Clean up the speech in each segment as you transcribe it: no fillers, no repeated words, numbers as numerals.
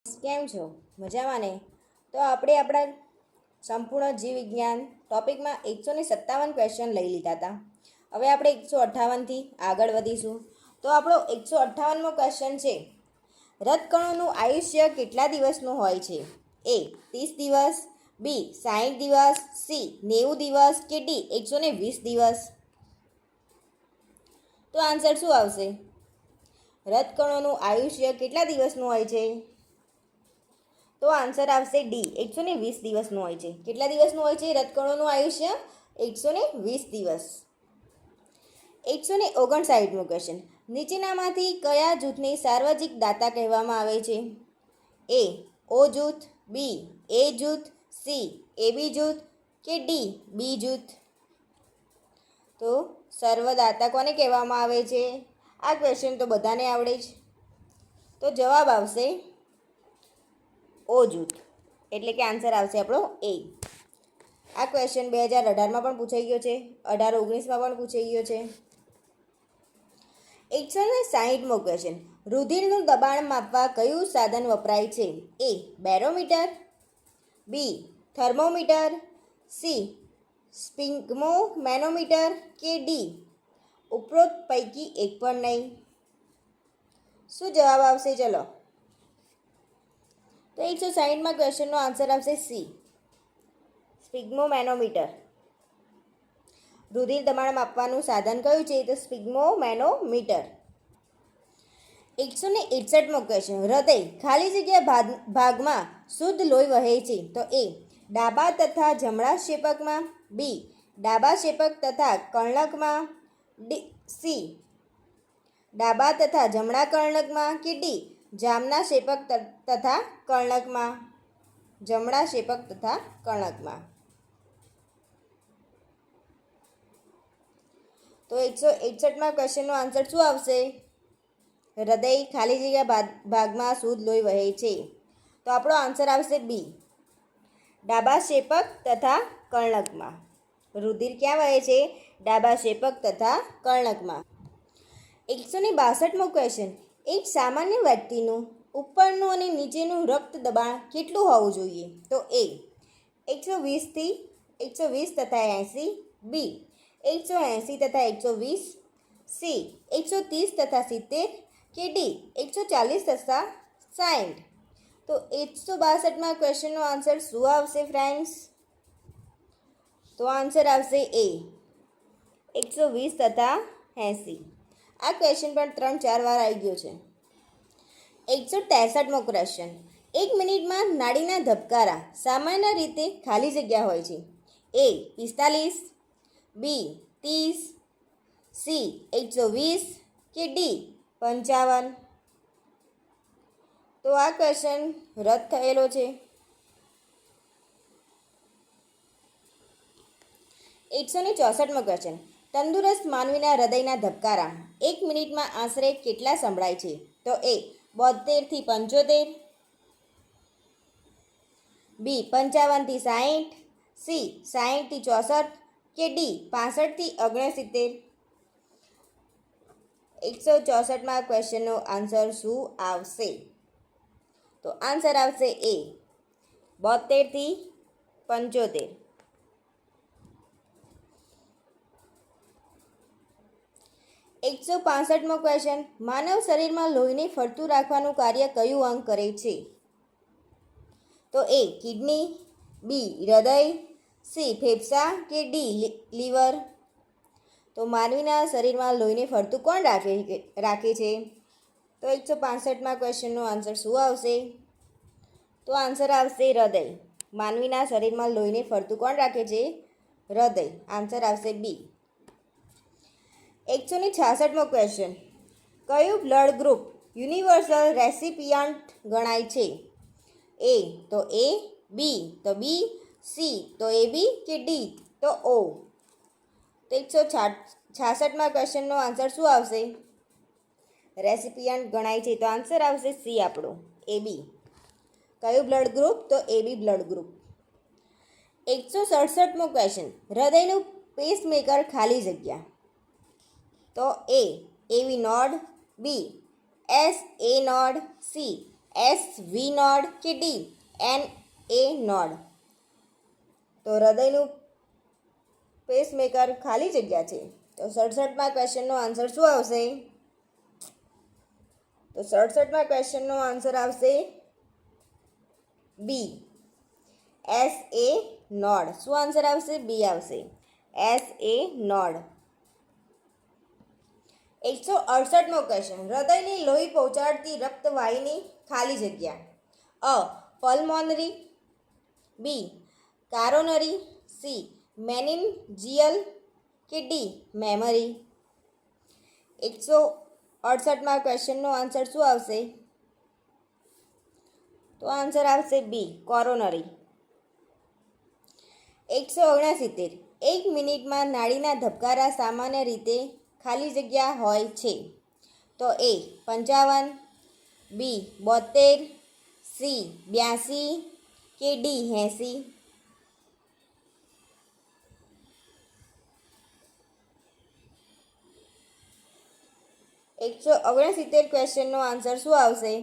કેમ છો? મજામાં ને? તો આપણે આપણા સંપૂર્ણ જીવ વિજ્ઞાન ટોપિકમાં 157 ક્વેશ્ચન લઈ લીધા હતા. હવે આપણે 158થી આગળ વધીશું. તો આપણો 158મો ક્વેશ્ચન છે, રથકણોનું આયુષ્ય કેટલા દિવસનું હોય છે? એ 30 દિવસ, બી 60 દિવસ, સી 90 દિવસ કે ડી 120 દિવસ? તો આન્સર શું આવશે? રથકણોનું આયુષ્ય કેટલા દિવસનું હોય છે? તો આન્સર આવશે ડી 120 દિવસનું હોય છે. કેટલા દિવસનું હોય છે રથકણોનું આયુષ્ય? 120 દિવસ. 159મો ક્વેશ્ચન, નીચેનામાંથી કયા જૂથને સાર્વજનિક દાતા કહેવામાં આવે છે? એ ઓ જૂથ, બી એ જૂથ, સી એ બી જૂથ કે ડી બી જૂથ? તો સર્વદાતા કોને કહેવામાં આવે છે? આ ક્વેશ્ચન તો બધાને આવડે જ. તો જવાબ આવશે ઓ જૂથ, એટલે કે આન્સર આવશે આપણો એ. આ ક્વેશ્ચન 2018માં પણ પૂછાઈ ગયો છે, 18-19માં પણ પૂછાઈ ગયો છે. 160મો ક્વેશ્ચન, રુધિરનું દબાણ માપવા કયું સાધન વપરાય છે? એ બેરોમીટર, બી થર્મોમીટર, સી સ્પિગ્મોમેનોમીટર કે ડી ઉપરોક્ત પૈકી એક પણ નહીં? શું જવાબ આવશે? ચલો, તો 160માં ક્વેશ્ચનનો આન્સર આવશે સી સ્પિગ્મોમેનોમીટર. રુધિર દબાણ માપવાનું સાધન કયું છે? તો સ્પિગ્મોમેનોમીટર. 161મો ક્વેશ્ચન, હૃદય ખાલી જગ્યા ભાગમાં શુદ્ધ લોહી વહે છે? તો એ ડાબા તથા જમણા ક્ષેપકમાં, બી ડાબા ક્ષેપક તથા કર્ણકમાં, સી ડાબા તથા જમણા કર્ણકમાં કે ડી જમણા ક્ષેપક તથા કર્ણકમાં? જમણા ક્ષેપક તથા કર્ણકમાં. તો 161માં ક્વેશ્ચનનો આન્સર શું આવશે? હૃદય ખાલી જગ્યા ભાગમાં શુદ્ધ લોહી વહે છે. તો આપણો આન્સર આવશે બી ડાબા ક્ષેપક તથા કર્ણકમાં. રુધિર ક્યાં વહે છે? ડાબા ક્ષેપક તથા કર્ણકમાં. 162મો ક્વેશ્ચન, એક સામાન્ય વ્યક્તિનું ઉપરનું અને નીચેનું રક્ત દબાણ કેટલું હોવું જોઈએ? તો એ 120 તથા 80, બી 180 તથા 120, સી 130 તથા 70 કે ડી 140 તથા 60? તો 162માં ક્વેશ્ચનનો આન્સર શું આવશે ફ્રેન્ડ્સ? તો આન્સર આવશે એ 120 તથા 80. આ ક્વેશ્ચન પણ 3-4 વાર આવી ગયો છે. 163મો ક્વેશ્ચન, 1 મિનિટમાં નાડીના ધબકારા સામાન્ય રીતે ખાલી જગ્યા હોય છે? એ 45, બી 30, સી 120 કે ડી 55? તો આ ક્વેશ્ચન રદ થયેલો છે. 164મો ક્વેશ્ચન, તંદુરસ્ત માનવીના હૃદયના ધબકારા 1 મિનિટમાં આશરે કેટલા સંભળાય છે? તો એ 72થી 75, બી 55થી 60, સી 60થી 64 કે ડી 65થી 69? 164માં ક્વેશ્ચનનો આન્સર શું આવશે? તો આન્સર આવશે એ 72થી 75. 165મો ક્વેશ્ચન, માનવ શરીરમાં લોહીને ફરતું રાખવાનું કાર્ય કયું અંગ કરે છે? તો એ કિડની, બી હૃદય, સી ફેફસા કે ડી લીવર? તો માનવીના શરીરમાં લોહીને ફરતું કોણ રાખે છે? તો 165માં ક્વેશ્ચનનો આન્સર શું આવશે? તો આન્સર આવશે હૃદય. માનવીના શરીરમાં લોહીને ફરતું કોણ રાખે છે? હૃદય. આન્સર આવશે બી. 166મો ક્વેશ્ચન, કયું બ્લડ ગ્રુપ યુનિવર્સલ રેસિપિયન્ટ ગણાય છે? એ તો એ, બી તો બી, સી તો એ બી કે ડી તો ઓ? તો 166માં ક્વેશ્ચનનો આન્સર શું આવશે? રેસિપિયન્ટ ગણાય છે, તો આન્સર આવશે સી આપણો એ બી. કયું બ્લડ ગ્રુપ? તો એ બી બ્લડ ગ્રુપ. 167મો ક્વેશ્ચન, હૃદયનું પેસમેકર ખાલી જગ્યા? તો A AV node, B S A node, C S V node કે ડી એન એ નોડ? તો હૃદયનું પેસમેકર ખાલી જગ્યા છે. તો 67માં ક્વેશ્ચનનો આન્સર શું આવશે? તો 67માં ક્વેશ્ચનનો આન્સર આવશે બી, એસ એ નોડ. શું આન્સર આવશે? બી આવશે, એસ એ નોડ. 168મો ક્વેશ્ચન, હૃદયને લોહી પહોંચાડતી રક્તવાહિની ખાલી જગ્યા. અ પલ્મોનરી, બી કારોનરી, સી મેનિન્જિયલ કે ડી મેમરી? 168માં ક્વેશ્ચનનો આન્સર શું આવશે? તો આન્સર આવશે બી કોરોનરી. 169, 1 મિનિટમાં નાડીના ધબકારા સામાન્ય રીતે ખાલી જગ્યા હોય છે. તો એ 55, બી 72, સી 82 કે ડી 80? 169 ક્વેશ્ચનનો આન્સર શું આવશે?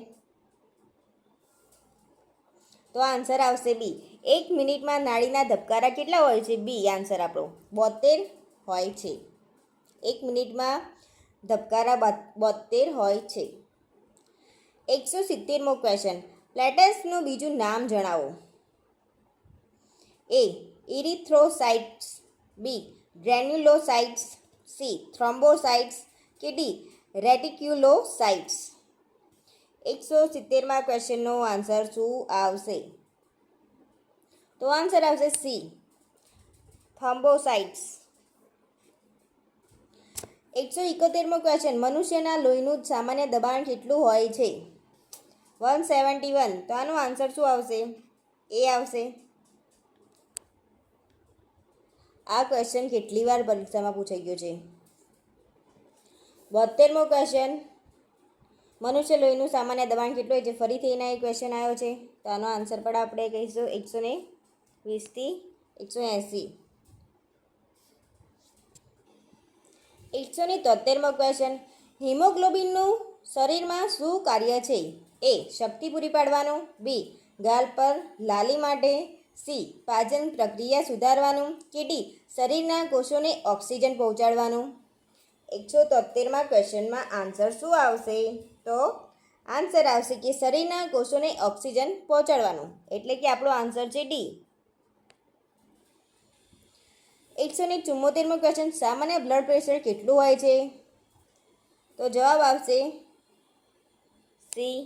તો આન્સર આવશે બી. 1 મિનિટમાં નાડીના ધબકારા કેટલા હોય છે? બી આન્સર આપણો 72 હોય છે. 1 મિનિટમાં ધબકારા 72 હોય છે. 170મો ક્વેશ્ચન, પ્લેટલેટ્સનું બીજું નામ જણાવો. એ ઇરિથ્રોસાઇટ્સ, બી ગ્રેન્યુલોસાઇટ્સ, સી થ્રોમ્બોસાઇટ્સ કે ડી રેટિક્યુલોસાઇટ્સ? 170માં ક્વેશ્ચનનો આન્સર શું આવશે? તો આન્સર આવશે સી થ્રોમ્બોસાઇટ્સ. 171મો ક્વેશ્ચન, મનુષ્યના લોહીનું સામાન્ય દબાણ કેટલું હોય છે? 171. તો આનો આન્સર શું આવશે? એ આવશે. આ ક્વેશ્ચન કેટલી વાર પરીક્ષામાં પૂછાઈ ગયો છે? 72મો ક્વેશ્ચન, મનુષ્ય લોહીનું સામાન્ય દબાણ કેટલું હોય છે? ફરીથી એના એક ક્વેશ્ચન આવ્યો છે. તો આનો આન્સર પણ આપણે કહીશું 120 થી 180. 173મો ક્વેશ્ચન, હિમોગ્લોબિનનું શરીરમાં શું કાર્ય છે? એ શક્તિ પૂરી પાડવાનું, બી ગાલ પર લાલી માટે, સી પાચન પ્રક્રિયા સુધારવાનું કે ડી શરીરના કોષોને ઓક્સિજન પહોંચાડવાનું? 173માં ક્વેશ્ચનમાં આન્સર શું આવશે? તો આન્સર આવશે કે શરીરના કોષોને ઓક્સિજન પહોંચાડવાનું, એટલે કે આપણો આન્સર છે ડી. 174મો ક્વેશ્ચન, સામાન્ય બ્લડ પ્રેશર કેટલું હોય છે? તો જવાબ આવશે સી.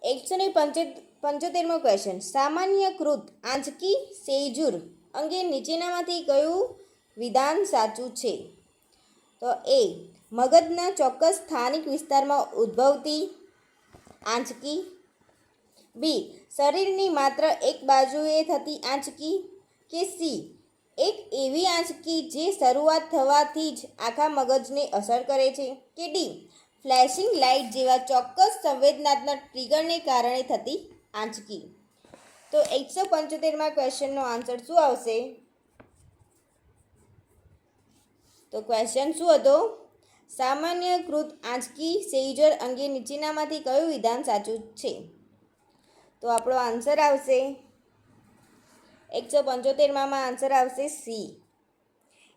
175મો ક્વેશ્ચન, સામાન્યકૃત આંચકી સેઇજુર અંગે નીચેનામાંથી કયું વિધાન સાચું છે? તો એ મગજના ચોક્કસ સ્થાનિક વિસ્તારમાં ઉદ્ભવતી આંચકી, બી શરીરની માત્ર એક બાજુએ થતી આંચકી કે સી એક એવી આંચકી જે શરૂઆત થવાથી જ આખા મગજને અસર કરે છે કે ડી ફ્લેશિંગ લાઇટ જેવા ચોક્કસ સંવેદનાત્મક ટ્રિગરને કારણે થતી આંચકી? તો 175માં ક્વેશ્ચનનો આન્સર શું આવશે? તો ક્વેશ્ચન શું હતો? સામાન્યકૃત આંચકી સેઇજર અંગે નીચેનામાંથી કયું વિધાન સાચું છે? તો આપણો આન્સર આવશે 175માં આન્સર આવશે સી.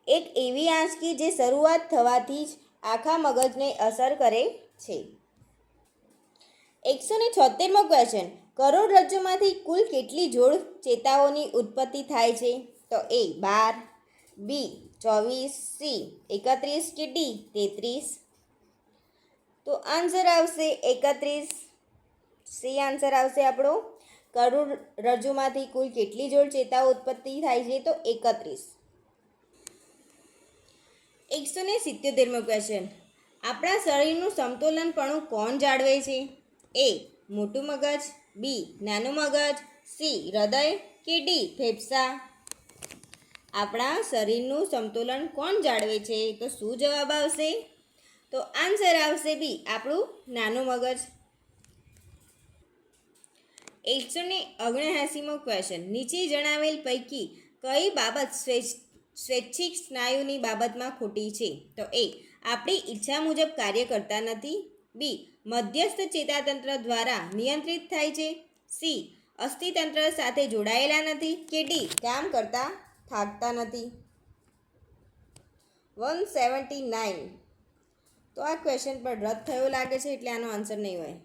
એક એવી આંચકી જે શરૂઆત થવાથી જ આખા મગજને અસર કરે છે. 176મો ક્વેશ્ચન, કરોડરજ્જુમાંથી કુલ કેટલી જોડ ચેતાઓની ઉત્પત્તિ થાય છે? તો એ 12, બી 24, સી 31 કે ડી 33? તો આન્સર આવશે 31. સી આન્સર આવશે આપણો. કરોડરજ્જુમાંથી કુલ કેટલી જોડ ચેતાઓ ઉત્પત્તિ થાય છે? તો 31. 177મો ક્વેશ્ચન, આપણા શરીરનું સમતોલનપણું કોણ જાળવે છે? એ મોટું મગજ, બી નાનું મગજ, સી હૃદય કે ડી ફેફસા? આપણા શરીરનું સમતોલન કોણ જાળવે છે? તો શું જવાબ આવશે? તો આન્સર આવશે બી આપણું નાનું મગજ. 179મો ક્વેશ્ચન, નીચે જણાવેલ પૈકી કઈ બાબત સ્વૈચ્છિક સ્નાયુની બાબતમાં ખોટી છે? તો એ આપણી ઈચ્છા મુજબ કાર્ય કરતા નથી, બી મધ્યસ્થ ચેતાતંત્ર દ્વારા નિયંત્રિત થાય છે? સી અસ્થિતંત્ર સાથે જોડાયેલા નથી? કે ડી કામ કરતા થાકતા નથી? 179. તો આ ક્વેશ્ચન પર રદ થયો લાગે છે એટલે આનો આન્સર નહીં હોય.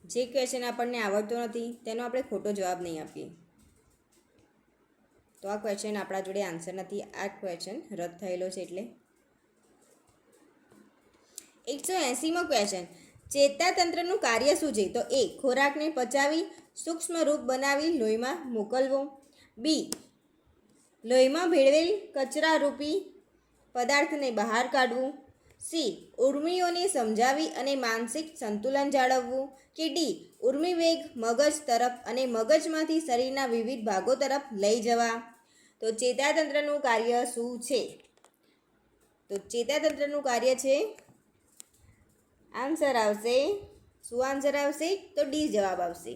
જે ક્વેશ્ચન આપણને આવડતો નથી તેનો આપણે ખોટો જવાબ નહીં આપીએ. તો આ ક્વેશ્ચન આપણા જોડે આન્સર નથી. આ ક્વેશ્ચન રદ થયેલો છે એટલે. 180મો ક્વેશ્ચન. ચેતાતંત્રનું કાર્ય શું છે? તો એ ખોરાકને પચાવી સૂક્ષ્મ રૂપ બનાવી લોહીમાં મોકલવો. બી લોહીમાં ભેળવેલ કચરારૂપી પદાર્થને બહાર કાઢવું. સી ઉર્મિઓને સમજાવી અને માનસિક સંતુલન જાળવવું. કે ડી ઉર્મિવેગ મગજ તરફ અને મગજમાંથી શરીરના વિવિધ ભાગો તરફ લઈ જવા. તો ચેતાતંત્રનું કાર્ય શું છે? તો ચેતાતંત્રનું કાર્ય છે, આન્સર આવશે, શું આન્સર આવશે? તો ડી જવાબ આવશે.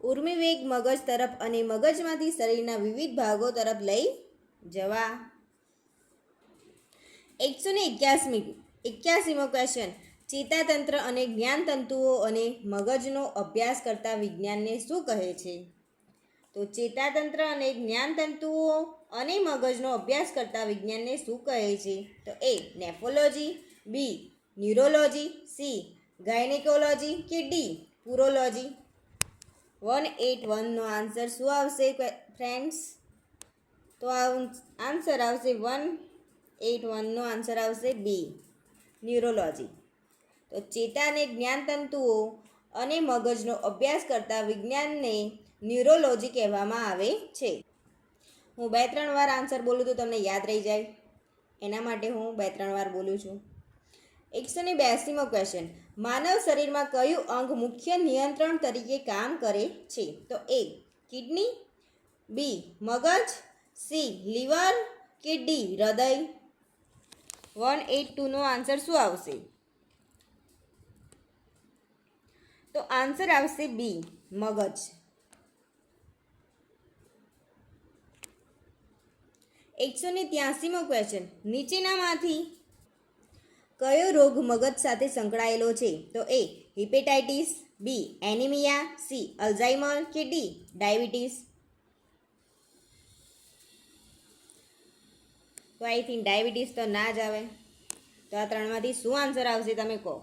ઉર્મિવેગ મગજ તરફ અને મગજમાંથી શરીરના વિવિધ ભાગો તરફ લઈ જવા. 181મો ક્વેશ્ચન. ચેતાતંત્ર અને જ્ઞાનતંતુઓ અને મગજનો અભ્યાસ કરતા વિજ્ઞાનને શું કહે છે? તો ચેતાતંત્ર અને જ્ઞાનતંતુઓ અને મગજનો અભ્યાસ કરતા વિજ્ઞાનને શું કહે છે? તો એ નેફ્રોલોજી, બી ન્યુરોલોજી, સી ગાયનેકોલોજી કે ડી પુરોલોજી. 181નો આન્સર શું આવશે ફ્રેન્ડ્સ? તો આન્સર આવશે 181નો આન્સર આવશે બી ન્યુરોલોજી. તો ચેતા અને જ્ઞાનતંતુઓ અને મગજનો અભ્યાસ કરતા વિજ્ઞાનને ન્યુરોલોજી કહેવામાં આવે છે. હું 2-3 વાર આન્સર બોલું તો તમને યાદ રહી જાય એના માટે હું 2-3 વાર બોલું છું. 182મો ક્વેશ્ચન. માનવ શરીરમાં કયું અંગ મુખ્ય નિયંત્રણ તરીકે કામ કરે છે? તો એ કિડની, બી મગજ, સી લીવર કે ડી હૃદય. 182નો આન્સર શું આવશે? તો આન્સર આવશે બી મગજ. 183મો ક્વેશ્ચન. નીચેનામાંથી કયો રોગ મગજ સાથે સંકળાયેલો છે? તો એ હિપેટાઇટિસ, બી એનિમિયા, સી અલ્ઝાઇમર કે ડી ડાયાબિટીસ. તો આઈ થિંક ડાયાબિટીસ તો ના જ આવે. તો આ ત્રણમાંથી શું આન્સર આવશે તમે કહો?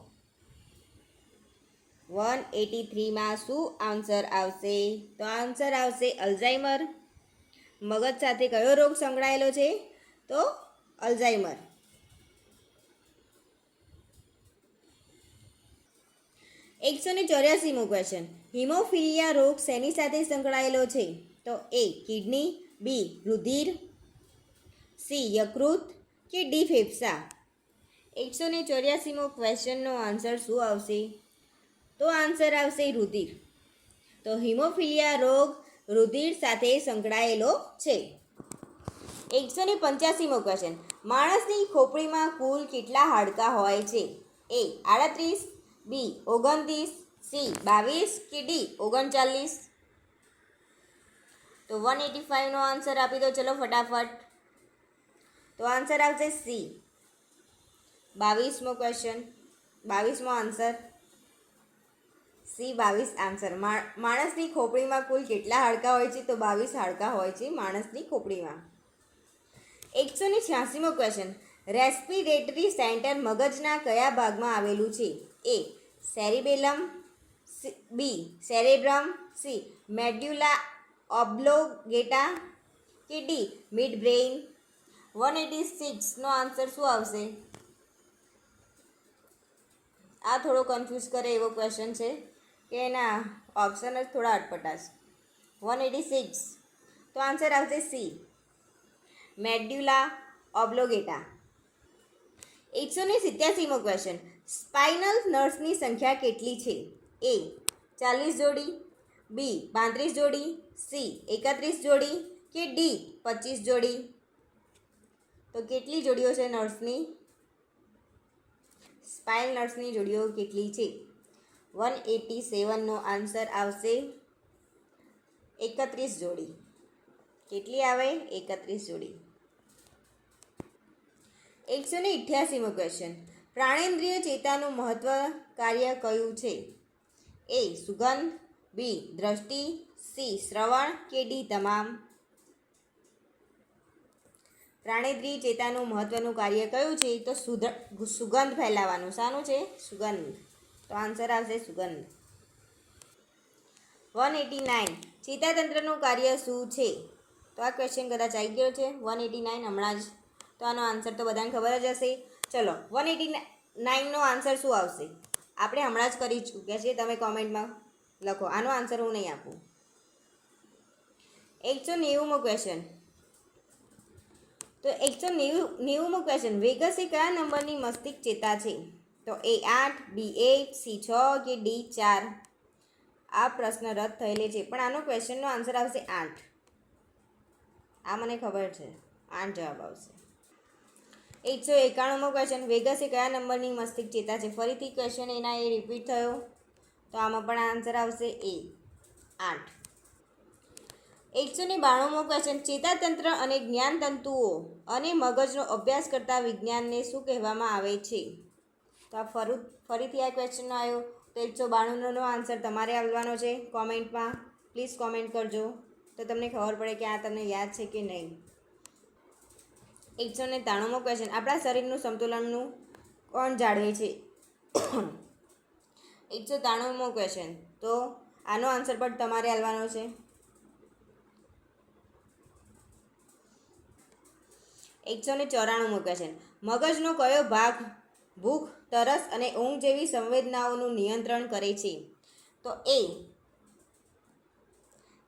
183માં શું આન્સર આવશે? તો આન્સર આવશે અલ્ઝાઇમર. મગજ સાથે કયો રોગ સંકળાયેલો છે? તો અલ્ઝાઇમર. 184મો ક્વેશ્ચન. હિમોફિલિયા રોગ શેની સાથે સંકળાયેલો છે? તો એ કિડની, બી રુધિર, સી યકૃત કે ડી ફેફસા. 184મો ક્વેશ્ચનનો આન્સર શું આવશે? તો આન્સર આવશે રુધિર. તો હિમોફિલિયા રોગ રુધિર સાથે સંકળાયેલો છે. 185મો ક્વેશ્ચન. માણસની ખોપડીમાં કુલ કેટલા હાડકાં હોય છે? એ 38, બી 29, સી 22 કે ડી 39. તો 185નો આન્સર આપી દો ચલો ફટાફટ. તો આન્સર આવશે સી 22મો ક્વેશ્ચન, 22મો આન્સર. C 22 answer. માણસની ખોપડીમાં કુલ કેટલા હાડકાં હોય છે? તો 22 હાડકાં હોય છે માણસની ખોપડીમાં. 186મો ક્વેશ્ચન. રેસ્પિરેટરી સેન્ટર મગજના કયા ભાગમાં આવેલું છે? એ સેરિબેલમ, બી સેરેબ્રમ, સી મેડ્યુલા ઓબ્લોગેટા કે ડી મિડ બ્રેઇન. 186નો આન્સર શું આવશે? આ થોડો કન્ફ્યુઝ કરે એવો ક્વેશ્ચન છે કે એના ઓપ્શન જ થોડા અટપટા છે. 186 તો આન્સર આવશે સી મેડ્યુલા ઓબ્લોગેટા. 187મો ક્વેશ્ચન. સ્પાઇનલ નર્વ્સની સંખ્યા કેટલી છે? એ 40 જોડી, બી 35 જોડી, સી 31 જોડી કે ડી 25 જોડી. તો કેટલી જોડીઓ છે નર્વ્સની? સ્પાઇન નર્વ્સની જોડીઓ કેટલી છે? 187નો આન્સર આવશે 31 જોડી. કેટલી આવે? 31 જોડી. 188મો ક્વેશ્ચન. પ્રાણેન્દ્રિય ચેતાનું મહત્વ કાર્ય કયું છે? એ સુગંધ, બી દ્રષ્ટિ, સી શ્રવણ કે ડી તમામ? પ્રાણેન્દ્રિય ચેતાનું મહત્વનું કાર્ય કયું છે? તો સુગંધ ફેલાવવાનું. શાનું છે? સુગંધ. તો આન્સર આવશે સુગંધ. 189 ચેતાતંત્રનું કાર્ય શું છે? તો આ ક્વેશ્ચન કદાચ આવી ગયો છે 189 હમણાં જ. તો આનો આન્સર તો બધાને ખબર જ હશે. ચલો 189નો આન્સર શું આવશે? આપણે હમણાં જ કરી ચૂક્યા છીએ. તમે કોમેન્ટમાં લખો. આનો આન્સર હું નહીં આપું. 190મો ક્વેશ્ચન. તો 190મો ક્વેશ્ચન. વેગસ એ કયા નંબરની મસ્તિષ્ક ચેતા છે? તો એ 8, બી 8, સી 6 કે ડી 4? આ પ્રશ્ન રદ થયેલી છે, પણ આનો ક્વેશ્ચનનો આન્સર આવશે 8. આ મને ખબર છે. 8 જવાબ આવશે. 191મો ક્વેશ્ચન. વેગસ એ કયા નંબરની મસ્તિષ્ક ચેતા છે? ફરીથી ક્વેશ્ચન એના એ રિપીટ થયો, તો આમાં પણ આન્સર આવશે એ 8. 192મો ક્વેશ્ચન. ચેતાતંત્ર અને જ્ઞાનતંતુઓ અને મગજનો અભ્યાસ કરતા વિજ્ઞાનને શું કહેવામાં આવે છે? તો આ ફરીથી આ ક્વેશ્ચનનો આવ્યો. તો 192નો આન્સર તમારે આવવાનો છે. કોમેન્ટમાં પ્લીઝ કોમેન્ટ કરજો, તો તમને ખબર પડે કે આ તમને યાદ છે કે નહીં. 193મો ક્વેશ્ચન. આપણા શરીરનું સંતુલનનું કોણ જાળવે છે? 193મો ક્વેશ્ચન. તો આનો આન્સર પણ તમારે આવવાનો છે. 194મો ક્વેશ્ચન. મગજનો કયો ભાગ ભૂખ, તરસ અને ઊંઘ જેવી સંવેદનાઓનું નિયંત્રણ કરે છે? તો એ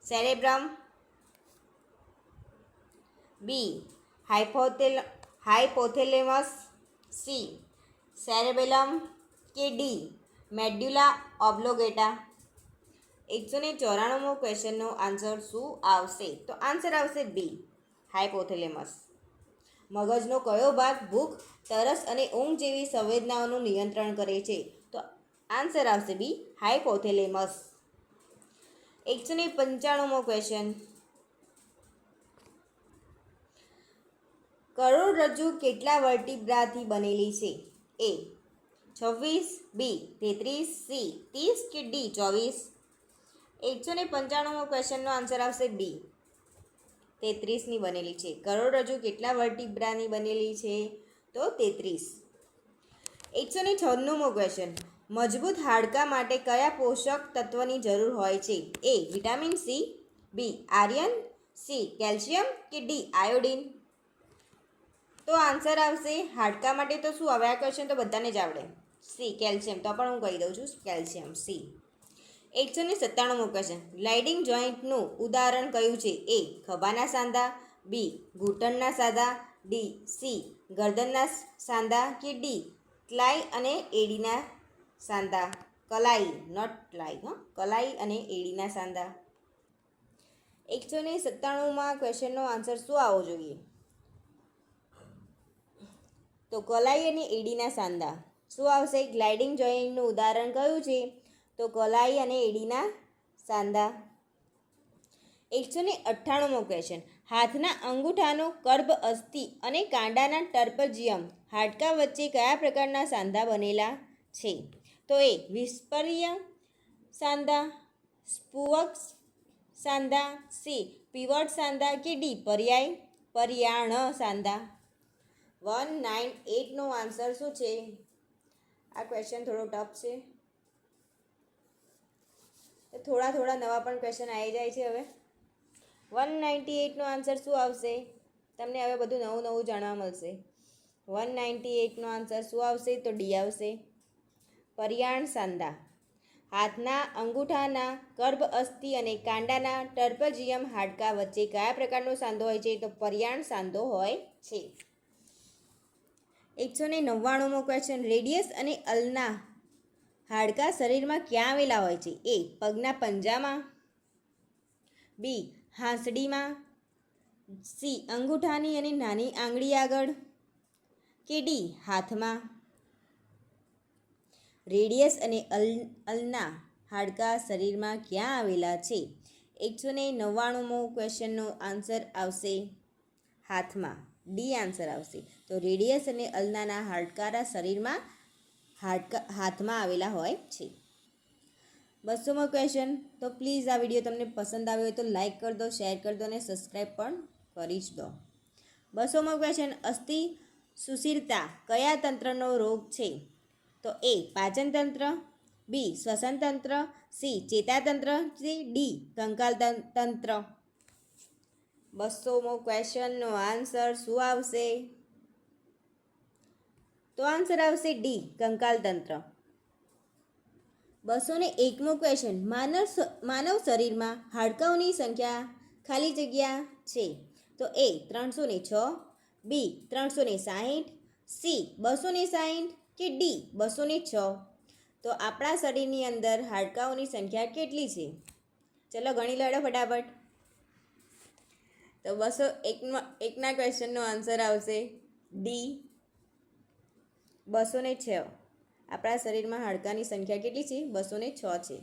સેરેબ્રમ, બી હાઇપોથેલેમસ, સી સેરેબેલમ કે ડી મેડ્યુલા ઓબ્લોગેટા? 194મો ક્વેશ્ચનનો આન્સર શું આવશે? તો આન્સર આવશે બી હાઇપોથેલેમસ. મગજનો કયો ભાગ ભૂખ, તરસ અને ઊંઘ જેવી સંવેદનાઓનું નિયંત્રણ કરે છે? તો આન્સર આવશે બી હાઇપોથેલેમસ. 195મો ક્વેશ્ચન. કરોડરજ્જુ કેટલા વર્ટિબ્રાથી બનેલી છે? એ 26, બી 33, સી 30 કે ડી 24? 195મો ક્વેશ્ચનનો આન્સર આવશે બી 33ની બનેલી છે. કરોડરજ્જુ કેટલા વર્ટિબ્રાની બનેલી છે? તો 33. 196મો ક્વેશ્ચન. મજબૂત હાડકાં માટે કયા પોષક તત્વની જરૂર હોય છે? એ વિટામિન સી, બી આયર્ન, સી કેલ્શિયમ કે ડી આયોડિન? તો આન્સર આવશે હાડકાં માટે તો શું આવે? આ ક્વેશ્ચન તો બધાને જ આવડે. C calcium. તો પણ હું કહી દઉં છું કેલ્શિયમ, સી. 197મો ક્વેશ્ચન. ગ્લાઇડિંગ જોઈન્ટનું ઉદાહરણ કયું છે? એ ખભાના સાંધા, બી ઘૂંટણના સાંધા, ડી સી ગરદનના સાંધા કે ડી ક્લાઈ અને એડીના સાંધા? કલાઈ, નોટ ક્લાઈ, કલાઈ અને એડીના સાંધા. 197માં ક્વેશ્ચનનો આન્સર શું આવવો જોઈએ? તો કલાઈ અને એડીના સાંધા. શું આવશે? ગ્લાઇડિંગ જોઈન્ટનું ઉદાહરણ કયું છે? તો કલાઈ અને એડીના સાંધા. 198મો ક્વેશ્ચન. હાથના અંગૂઠાનો કર્બ અસ્થિ અને કાંડાના ટર્પજિયમ હાડકાં વચ્ચે કયા પ્રકારના સાંધા બનેલા છે? તો એ વિસ્પર્ય સાંધા, સ્પુવક સાંધા, સી પીવટ સાંધા કે ડી પર્યાણ સાંધા? 198નો આન્સર શું છે? આ ક્વેશ્ચન થોડો ટફ છે. થોડા નવા પણ ક્વેશ્ચન આવી જાય છે હવે. 198નો આન્સર શું આવશે? તમને હવે બધું નવું જાણવા મળશે. 198નો આન્સર શું આવશે? તો ડી આવશે પર્યાણ સાંધા. હાથના અંગૂઠાના કર્બ અસ્થિ અને કાંડાના ટર્પજિયમ હાડકાં વચ્ચે કયા પ્રકારનો સાંધો હોય છે? તો પર્યાણ સાંધો હોય છે. 199મો ક્વેશ્ચન. રેડિયસ અને અલ્ના હાડકાં શરીરમાં ક્યાં આવેલા હોય છે? એ પગના પંજામાં, બી હાંસડીમાં, સી અંગૂઠાની અને નાની આંગળી આગળ કે ડી હાથમાં? રેડિયસ અને અલ્ના હાડકાં શરીરમાં ક્યાં આવેલા છે? 199મો ક્વેશ્ચનનો આન્સર આવશે હાથમાં. ડી આન્સર આવશે. તો રેડિયસ અને અલ્નાના હાડકાં શરીરમાં હાથમાં આવેલા હોય છે. 200મો ક્વેશ્ચન. તો પ્લીઝ આ વિડીયો તમને પસંદ આવ્યો હોય તો લાઇક કરી દો, શેર કરી દો અને સબસ્ક્રાઈબ પણ કરી જ દો. 200મો ક્વેશ્ચન. અસ્થિ સુશીરતા કયા તંત્રનો રોગ છે? તો એ પાચન તંત્ર, બી શ્વસન તંત્ર, સી ચેતાતંત્ર, ડી કંકાલ તંત્ર. 200મો ક્વેશ્ચનનો આન્સર શું આવશે? તો આન્સર આવશે ડી કંકાલ તંત્ર. 201મો ક્વેશ્ચન. માનવ શરીરમાં હાડકાંઓની સંખ્યા ખાલી જગ્યા છે? તો એ 306, બી 360, સી 260 કે ડી 206. તો આપણા શરીરની અંદર હાડકાંઓની સંખ્યા કેટલી છે? ચલો ગણી લેડો ફટાફટ. તો 201ના ક્વેશ્ચનનો આન્સર આવશે ડી 206. આપણા શરીરમાં હાડકાની સંખ્યા કેટલી છે? 206 છે.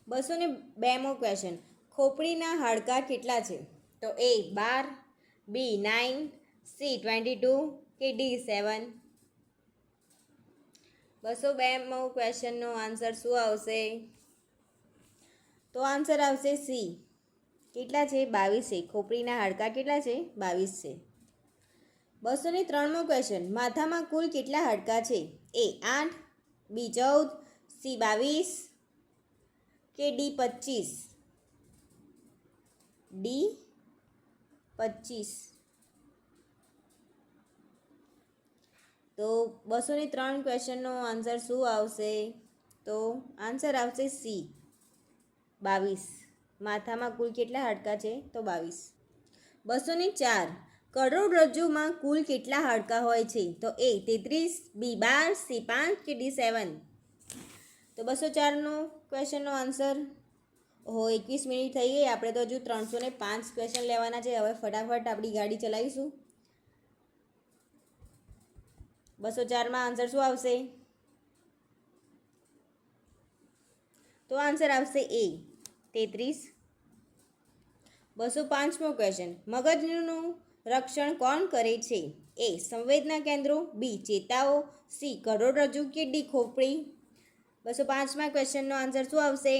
202મો ક્વેશ્ચન. ખોપડીના હાડકાં કેટલા છે? તો એ 12, બી 9, સી 22 કે ડી 7. 202મો ક્વેશ્ચનનો આન્સર શું આવશે? તો આન્સર આવશે સી. કેટલા છે? 22 છે. ખોપડીના હાડકાં કેટલા છે? 22 છે. 203મો ક્વેશ્ચન. માથામાં કુલ કેટલા હાડકાં છે? એ 8, બી 14, સી 22 કે ડી 25. ડી 25. તો 203 ક્વેશ્ચનનો આન્સર શું આવશે? તો આન્સર આવશે સી 22. માથામાં કુલ કેટલા હાડકાં છે? તો 22. 204. કરોડરજ્જુમાં કુલ કેટલા હાડકાં હોય છે? તો એ 33, બી 12, સી 5 કે ડી 7. તો 204નો ક્વેશ્ચનનો આન્સર. 21 મિનિટ થઈ ગઈ. આપણે તો હજુ 305 ક્વેશ્ચન લેવાના છે. હવે ફટાફટ આપણી ગાડી ચલાવીશું. 204માં આન્સર શું આવશે? તો આન્સર આવશે એ 33. 205મો ક્વેશ્ચન. મગજનું રક્ષણ કોણ કરે છે? એ સંવેદના કેન્દ્રો, બી ચેતાઓ, સી કરોડરજ્જુ કે ડી ખોપડી. 205મા ક્વેશ્ચનનો આન્સર શું આવશે?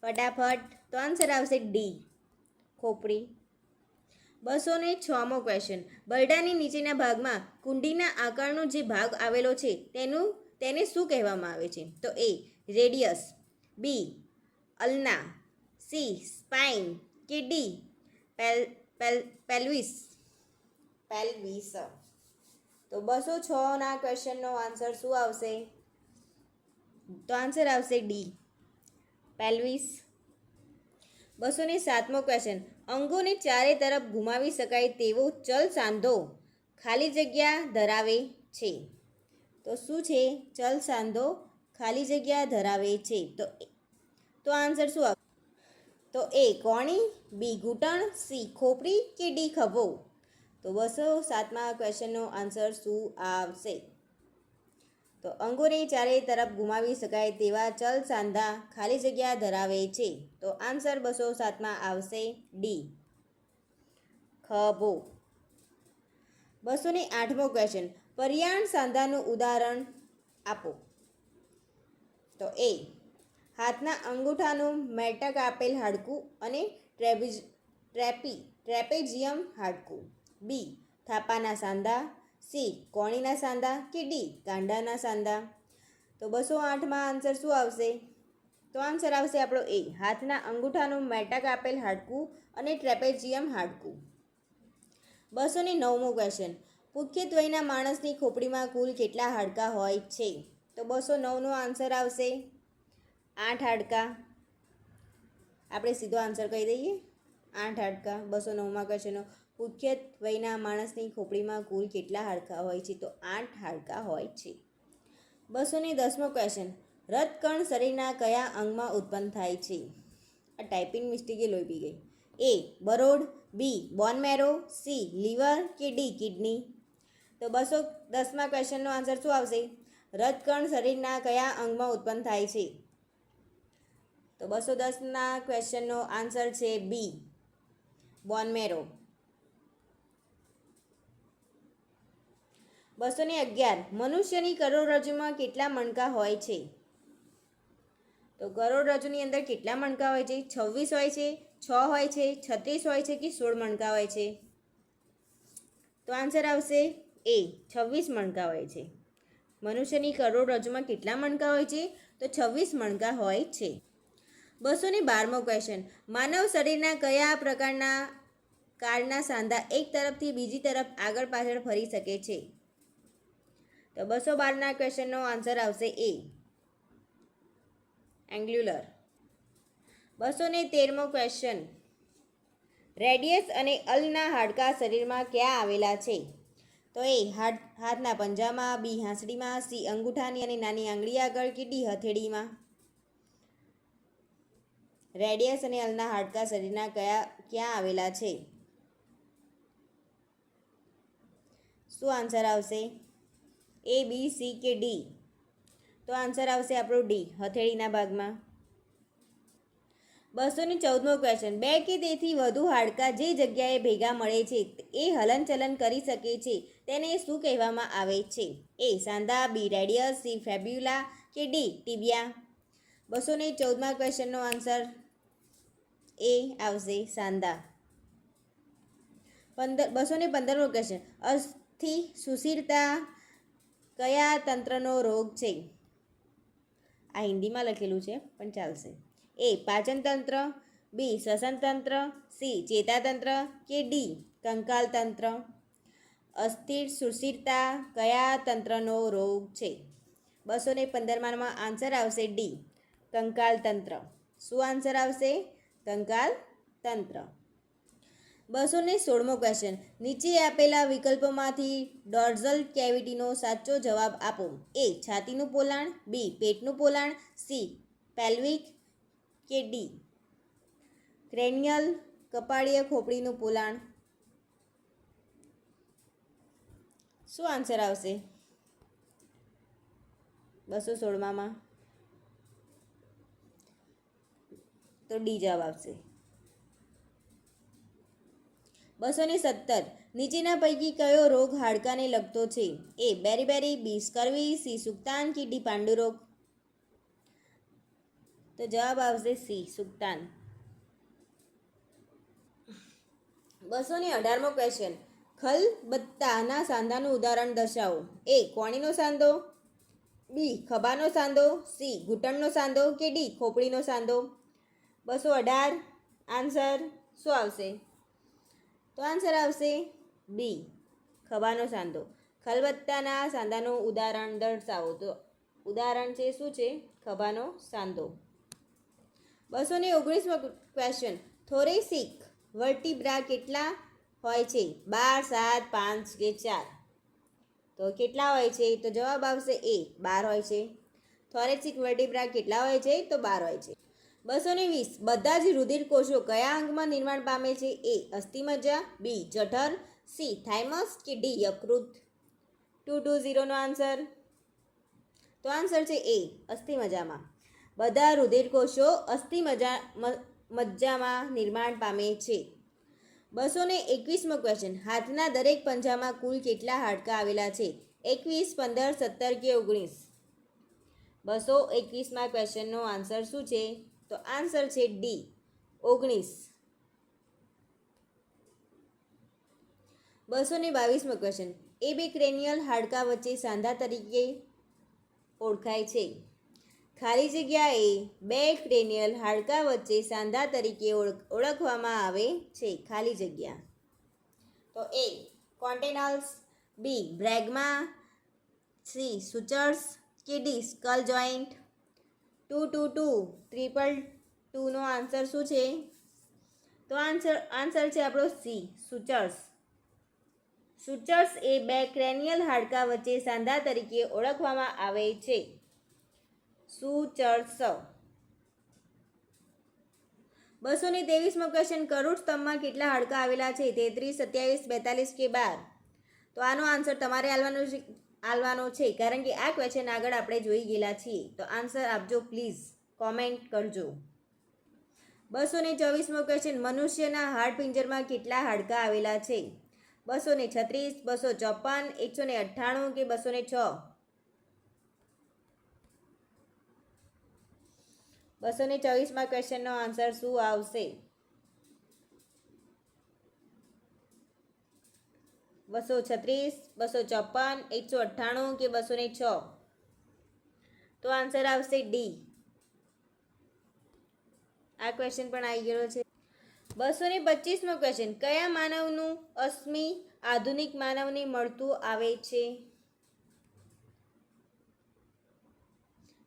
ફટાફટ. તો આન્સર આવશે ડી ખોપડી. 206મો ક્વેશ્ચન. બરડાની નીચેના ભાગમાં કુંડીના આકારનો જે ભાગ આવેલો છે તેને શું કહેવામાં આવે છે? તો એ રેડિયસ, બી અલ્ના, સી સ્પાઇન કે ડી પેલ્વિસ. તો 206ના ક્વેશ્ચનનો આન્સર શું આવશે? તો આન્સર આવશે ડી પેલ્વિસ. 207મો ક્વેશ્ચન. અંગોને ચારે તરફ ઘુમાવી શકાય તેવો ચલ સાંધો ખાલી જગ્યા ધરાવે છે? તો શું છે? ચલ સાંધો ખાલી જગ્યા ધરાવે છે. તો આન્સર શું આવશે? તો એ કોણી, બી ઘૂંટણ, સી ખોપડી કે ડી ખભો. તો 207મા ક્વેશ્ચનનો આન્સર શું આવશે? તો અંગોને ચારે તરફ ઘુમાવી શકાય તેવા ચલ સાંધા ખાલી જગ્યા ધરાવે છે. તો આન્સર 207માં આવશે ડી ખભો. 208મો ક્વેશ્ચન. પર્યાણ સાંધાનું ઉદાહરણ આપો. તો એ હાથના અંગૂઠાનું મેટક આપેલ હાડકું અને ટ્રેપેઝિયમ હાડકું, બી થાપાના સાંધા, સી કોણીના સાંધા કે ડી કાંડાના સાંધા. તો 208માં આન્સર શું આવશે? તો આન્સર આવશે આપણો એ હાથના અંગૂઠાનું મેટક આપેલ હાડકું અને ટ્રેપેઝિયમ હાડકું. 209મો ક્વેશ્ચન. પુખ્ત વયના માણસની ખોપડીમાં કુલ કેટલા હાડકાં હોય છે? તો 209નો આન્સર આવશે 8 હાડકાં. આપણે સીધો આન્સર કહી દઈએ 8 હાડકાં. 209મા ક્વેશ્ચનનો પુખ્ત વયના માણસની ખોપડીમાં કુલ કેટલા હાડકાં હોય છે? તો 8 હાડકાં હોય છે. 210મો ક્વેશ્ચન. રક્તકણ શરીરના કયા અંગમાં ઉત્પન્ન થાય છે? આ ટાઈપિંગ મિસ્ટેકે લોહી પી ગઈ. એ બરોડ, બી બોન મેરો, સી લીવર કે ડી કિડની. તો 210મા ક્વેશ્ચનનો આન્સર શું આવશે? રક્તકણ શરીરના કયા અંગમાં ઉત્પન્ન થાય છે? તો 210ના ક્વેશ્ચનનો આન્સર છે બી બોન મેરો. 211 મનુષ્યની કરોડરજ્જુમાં કેટલા મણકા હોય છે? તો કરોડરજ્જુની અંદર કેટલા મણકા હોય છે? 26 હોય છે, 6 હોય છે, 36 હોય છે કે 16 મણકા હોય છે? તો આન્સર આવશે એ 26 મણકા હોય છે. મનુષ્યની કરોડરજ્જુમાં કેટલા મણકા હોય છે? તો 26 મણકા હોય છે. 212મો ક્વેશ્ચન, માનવ શરીરના કયા પ્રકારના કાળના સાંધા એક તરફથી બીજી તરફ આગળ પાછળ ફરી શકે છે? તો 212ના ક્વેશ્ચનનો આન્સર આવશે એ એંગ્યુલર. 213મો ક્વેશ્ચન, રેડિયસ અને અલ્ના હાડકાં શરીરમાં ક્યાં આવેલા છે? તો એ હાથના પંજામાં, બી હાંસડીમાં, સી અંગૂઠાની અને નાની આંગળી આગળ કે ડી હથેળીમાં? રેડિયસ અને અલ્ના હાડકાં શરીરના ક્યાં આવેલા છે? શું આન્સર આવશે? એ, બી, સી કે ડી? તો આન્સર આવશે આપણો ડી, હથેળીના ભાગમાં. 214મો ક્વેશ્ચન, બે કે તેથી વધુ હાડકાં જે જગ્યાએ ભેગા મળે છે એ હલનચલન કરી શકે છે તેને શું કહેવામાં આવે છે? એ સાંધા, બી રેડિયસ, સી ફેબ્યુલા કે ડી ટિબિયા? 214મા ક્વેશ્ચનનો આન્સર એ આવશે સાંધા. 215મો ક્વેશ્ચન, અસ્થિ સુશીરતા કયા તંત્રનો રોગ છે? આ હિન્દીમાં લખેલું છે પણ ચાલશે. એ પાચન તંત્ર, બી શ્વસન તંત્ર, સી ચેતાતંત્ર કે ડી કંકાલ તંત્ર? અસ્થિર સુશીરતા કયા તંત્રનો રોગ છે? 215માં આન્સર આવશે ડી કંકાલ તંત્ર. શું આન્સર આવશે? કંકાલ તંત્ર. 216મો ક્વેશ્ચન, નીચે આપેલા વિકલ્પોમાંથી ડોર્ઝલ કેવિટીનો સાચો જવાબ આપો. એ છાતીનું પોલાણ, બી પેટનું પોલાણ, સી પેલ્વિક કે ડી ક્રેનિયલ કપાળીય ખોપડીનું પોલાણ? શું આન્સર આવશે 216માં? તો ડી જવાબ આવશે. 217 નીચેના પૈકી કયો રોગ હાડકાને લગતો છે? એ બેરીબેરી, બી સ્કર્વી, સી સુક્તાન કે ડી પાંડુરોગ? તો જવાબ આવશે સી સુક્તાન. 218મો ક્વેશ્ચન, ખલબત્તાના સાંધાનું ઉદાહરણ દર્શાવો. એ કોણીનો સાંધો, બી ખભાનો સાંધો, સી ઘૂંટણનો સાંધો કે ડી ખોપડીનો સાંધો? 218 આન્સર શું આવશે? તો આન્સર આવશે બી ખભાનો સાંધો. ખલબત્તાના સાંધાનું ઉદાહરણ દર્શાવો. તો ઉદાહરણ છે શું છે? ખભાનો સાંધો. 219મો ક્વેશ્ચન, થોરેસિક વર્ટિબ્રા કેટલા હોય છે? 12, 7, 5 કે 4? તો કેટલા હોય છે? તો જવાબ આવશે એ 12 હોય છે. થોરેસિક વર્ટિબ્રા કેટલા હોય છે? તો 12 હોય છે. 220 બધા જ રુધિર કોષો કયા અંગમાં નિર્માણ પામે છે? એ અસ્થિમજ્જા, બી જઠર, સી થાઇમસ કે ડી યકૃત? 220નો આન્સર? તો આન્સર છે એ અસ્થિમજ્જામાં. બધા રુધિર કોષો મજ્જામાં નિર્માણ પામે છે. 221મો ક્વેશ્ચન, હાથના દરેક પંજામાં કુલ કેટલા હાડકાં આવેલા છે? 21, 15, 17 કે 19? 221માં ક્વેશ્ચનનો આન્સર શું છે? તો આન્સર છે ડી 19. 222મો ક્વેશ્ચન, એ બે ક્રેનિયલ હાડકાં વચ્ચે સાંધા તરીકે ઓળખાય છે. ખાલી જગ્યા એ બે ક્રેનિયલ હાડકાં વચ્ચે સાંધા તરીકે ઓળખવામાં આવે છે. ખાલી જગ્યા. તો એ કોન્ટેનલ્સ, બી બ્રેગમા, સી સુચર્સ કે ડી સ્કલ જોઈન્ટ? 222 222નો આન્સર શું છે? તો આન્સર છે આપણો સી સુચર્સ. સુચર્સ એ બે ક્રેનિયલ હાડકાં વચ્ચે સાંધા તરીકે ઓળખવામાં આવે છે. સુચર્સ. 223મો ક્વેશ્ચન, કરોડ સ્તંભમાં કેટલા હાડકાં આવેલા છે? 33, 27, 42 કે 12? તો આનો આન્સર તમારે આલવાનો છે કારણ કે આ ક્વેશ્ચન આગળ આપણે જોઈ ગયેલા છીએ. તો આન્સર આપજો પ્લીઝ, કોમેન્ટ કરજો. 224મો ક્વેશ્ચન, મનુષ્યના હાડપિંજરમાં કેટલા હાડકાં આવેલા છે? 236, 254, 198 કે 206? 224માં ક્વેશ્ચનનો આન્સર શું આવશે? 236, 254, 198 કે 206? તો આન્સર આવશે ડી. આ ક્વેશ્ચન પણ આવી ગયો છે. 225મો ક્વેશ્ચન, કયા માનવનું અશ્મિ આધુનિક માનવને મળતું આવે છે?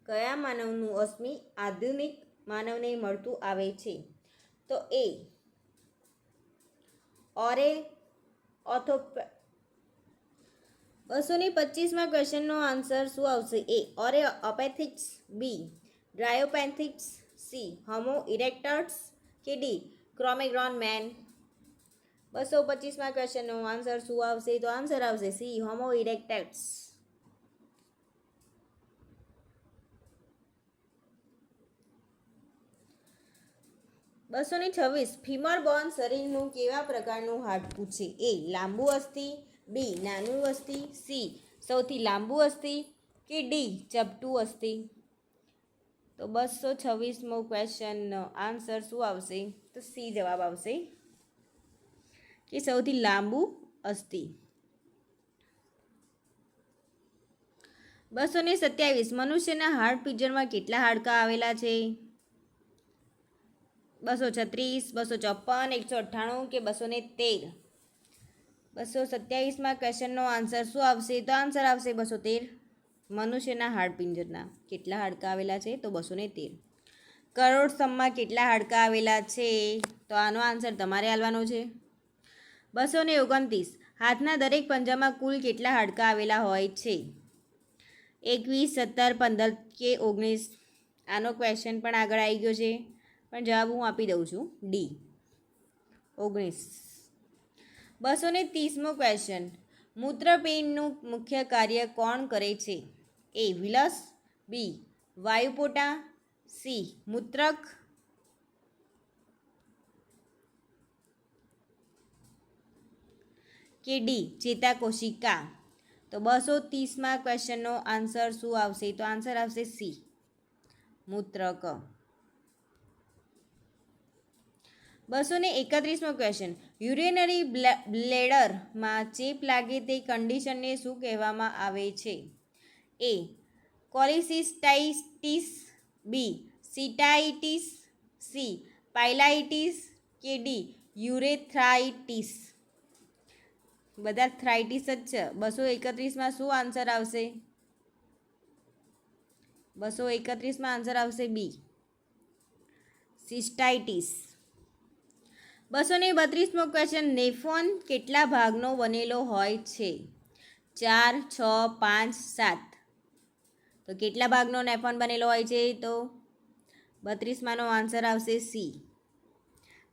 કયા માનવનું અશ્મિ આધુનિક માનવને મળતું આવે છે? તો એ ઓરે ઓથોપ 225માં ક્વેશ્ચનનો આન્સર શું આવશે? એ ઓરે ઓપેથિક્સ, બી ડ્રાયોપેન્થિક્સ, સી હોમો ઇરેક્ટસ કે ડી ક્રોમેગ્રોન મેન? 225માં ક્વેશ્ચનનો આન્સર શું આવશે? તો આન્સર આવશે સી હોમો ઇરેક્ટસ. 226 ફીમર બોન શરીરનું કેવા પ્રકારનું હાડકું છે? એ લાંબુ અસ્થિ, બી નાનું અસ્થિ, સી સૌથી લાંબુ અસ્થિ કે ડી ચપટું અસ્થિ? તો 226મો ક્વેશ્ચનનો આન્સર શું આવશે? તો સી જવાબ આવશે કે સૌથી લાંબુ અસ્થિ. 227 મનુષ્યના હાડપિંજરમાં કેટલા હાડકાં આવેલા છે? 236, 254, 198 કે 213? 227માં ક્વેશ્ચનનો આન્સર શું આવશે? તો આન્સર આવશે 213. મનુષ્યના હાડપિંજરના કેટલા હાડકાં આવેલા છે? તો 213. કરોડ સ્તંભમાં કેટલા હાડકાં આવેલા છે? તો આનો આન્સર તમારે આવવાનો છે. 229 હાથના દરેક પંજામાં કુલ કેટલા હાડકાં આવેલા હોય છે? 21, 17, 15 કે 19? આનો ક્વેશ્ચન પણ આગળ આવી ગયો છે, પણ જવાબ હું આપી દઉં છું, ડી 19. 230મો ક્વેશ્ચન, મૂત્રપિંડનું મુખ્ય કાર્ય કોણ કરે છે? એ વિલસ, બી વાયુપોટા, સી મૂત્રક કે ડી ચેતાકોશિકા? તો 230માં ક્વેશ્ચનનો આન્સર શું આવશે? તો આન્સર આવશે સી મૂત્રક. 231મો ક્વેશ્ચન, યુરિનરી બ્લેડરમાં ચેપ લાગે તે કન્ડિશનને શું કહેવામાં આવે છે? એ કોલિસિસ્ટાઇટિસ, બી સિટાઇટિસ, સી પાઇલાઇટિસ કે ડી યુરેથ્રાઇટિસ? બધા થ્રાઇટિસ જ છે. 231માં શું આન્સર આવશે? 231માં આન્સર આવશે બી સિસ્ટાઇટિસ. 232મો ક્વેશ્ચન, નેફ્રોન કેટલા ભાગનો બનેલો હોય છે? 4, 6, 5, 7? તો કેટલા ભાગનો નેફ્રોન બનેલો હોય છે? તો 32માનો આન્સર આવશે સી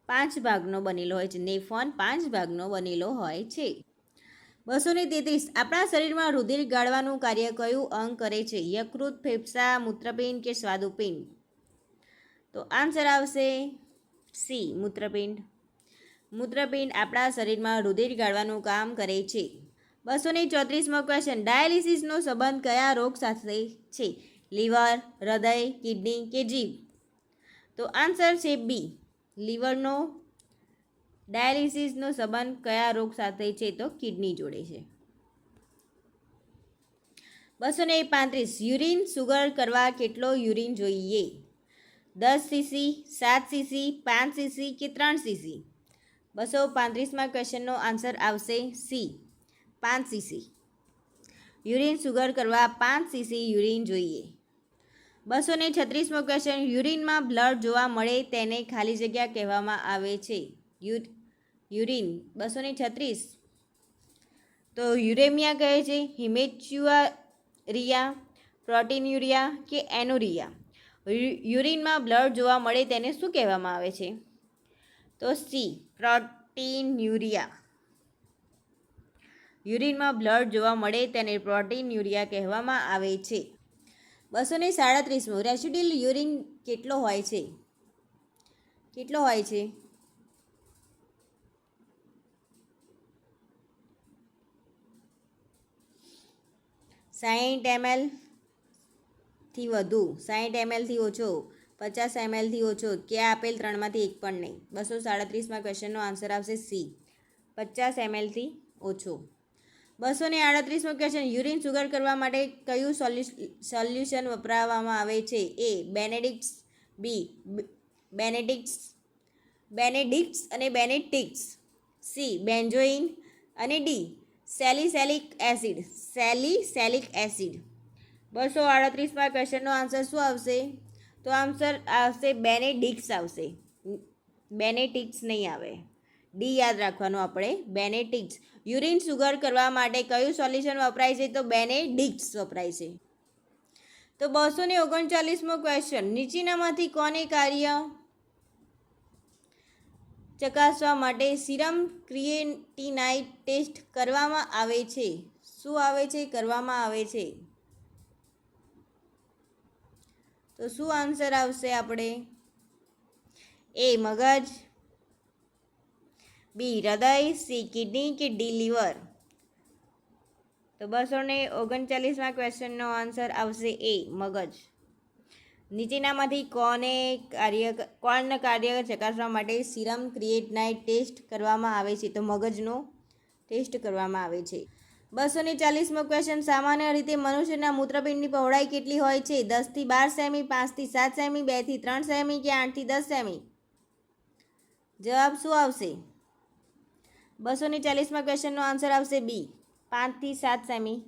5 ભાગનો બનેલો હોય છે. નેફ્રોન 5 ભાગનો બનેલો હોય છે. 233 આપણા શરીરમાં રુધિર ગાળવાનું કાર્ય કયું અંગ કરે છે? યકૃત, ફેફસા, મૂત્રપિંડ કે સ્વાદુપિંડ? તો આન્સર આવશે સી મૂત્રપિંડ. મૂત્રપિંડ આપણા શરીરમાં રુધિર ગાળવાનું કામ કરે છે. 234મો ક્વેશ્ચન, ડાયાલિસિસનો સંબંધ કયા રોગ સાથે છે? લીવર, હૃદય, કિડની કે જીભ? તો આન્સર છે બી લીવરનો ડાયાલિસિસનો સંબંધ કયા રોગ સાથે છે? તો કિડની જોડે છે. 235 યુરિન સુગર કરવા કેટલો યુરિન જોઈએ? 10 સીસી, 7 સીસી, 5 સીસી કે 3 સીસી? 235માં ક્વેશ્ચનનો આન્સર આવશે સી 5 સીસી. યુરિન સુગર કરવા 5 સીસી યુરિન જોઈએ. 236મો ક્વેશ્ચન, યુરિનમાં બ્લડ જોવા મળે તેને ખાલી જગ્યા કહેવામાં આવે છે? યુરિન 236 તો યુરેમિયા કહે છે, હિમેચ્યુરિયા, પ્રોટીન્યુરિયા કે એનુરિયા? યુરિનમાં બ્લડ જોવા મળે તેને શું કહેવામાં આવે છે? તો સી પ્રોટીન્યુરિયા. યુરિનમાં બ્લડ જોવા મળે તેને પ્રોટીન્યુરિયા કહેવામાં આવે છે. 237મો, રેસિડ્યુઅલ યુરિન કેટલો હોય છે? કેટલો હોય છે? 60 ml થી વધુ, 60 ml થી ઓછો, 50 ml થી ઓછો કે આપેલ ત્રણમાંથી એક પણ નહીં. 237માં ક્વેશ્ચનનો આન્સર આવશે સી, 50 ml થી ઓછો. 238મો ક્વેશ્ચન, યુરિન સુગર કરવા માટે કયું સોલ્યુશન વપરાવવામાં આવે છે? એ બેનેડિક્ટ્સ, બી બેનેડિક્ટ્સ અને બેનેટિક્સ, સી બેન્જોઇન અને ડી સેલિસેલિક એસિડ. 238માં ક્વેશ્ચનનો આન્સર શું આવશે? તો આન્સર આવશે બેનેડિક્ટ્સ આવશે, બેનેટિક્સ નહીં આવે. ડી યાદ રાખવાનું આપણે, બેનેટિક્સ. યુરિન સુગર કરવા માટે કયું સોલ્યુશન વપરાય છે? તો બેનેડિક્ટ્સ વપરાય છે. તો 239મો ક્વેશ્ચન, નીચેનામાંથી કોને કાર્ય ચકાસવા માટે સીરમ ક્રિએટિનાઇન ટેસ્ટ કરવામાં આવે છે? શું આવે છે? કરવામાં આવે છે. તો શું આન્સર આવશે આપણે? એ મગજ, બી હૃદય, સી કિડની કે ડી લીવર. તો 239માં ક્વેશ્ચનનો આન્સર આવશે એ મગજ. નીચેનામાંથી કોણ કાર્ય ચકાસવા માટે સીરમ ક્રિએટિનાઇન ટેસ્ટ કરવામાં આવે છે? તો મગજનો ટેસ્ટ કરવામાં આવે છે. 240મો ક્વેશ્ચન, સામાન્ય રીતે મનુષ્યના મૂત્રપિંડની પહોળાઈ કેટલી હોય છે? 10 થી 12 સેમી, 5 થી 7 સેમી, 2 થી 3 સેમી કે 8 થી 10 સેમી? જવાબ શું આવશે? 240માં ક્વેશ્ચનનો આન્સર આવશે બી, 5 થી 7 સેમી.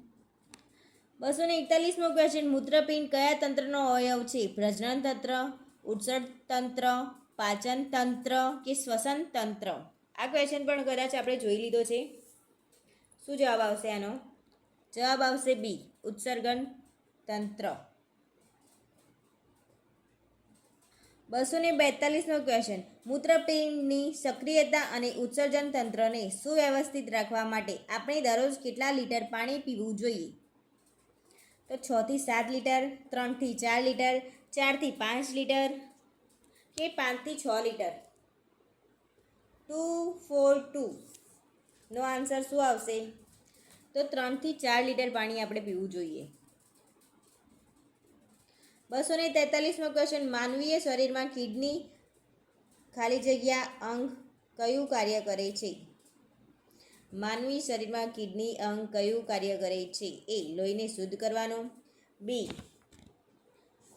241મો ક્વેશ્ચન, મૂત્રપિંડ કયા તંત્રનો અવયવ છે? પ્રજનન તંત્ર, ઉત્સર્ગ તંત્ર, પાચન તંત્ર કે શ્વસન તંત્ર? આ ક્વેશ્ચન પણ કદાચ આપણે જોઈ લીધો છે. શું જવાબ આવશે આનો? જવાબ આવશે બી, ઉત્સર્ગન તંત્ર. 242મો ક્વેશ્ચન, મૂત્રપિંડની સક્રિયતા અને ઉત્સર્જન તંત્રને સુવ્યવસ્થિત રાખવા માટે આપણે દરરોજ કેટલા લીટર પાણી પીવું જોઈએ? તો 6 થી 7 લીટર, 3 થી 4 લીટર, 4 થી 5 લીટર કે 5 થી 6 લીટર? 2, 4, 2 નો આન્સર શું આવશે? તો 3 થી 4 લીટર પાણી આપણે પીવું જોઈએ. 243મો ક્વેશ્ચન, માનવીય શરીરમાં કિડની ખાલી જગ્યા અંગ કયું કાર્ય કરે છે? માનવી શરીરમાં કિડની અંગ કયું કાર્ય કરે છે? એ લોહીને શુદ્ધ કરવાનું, બી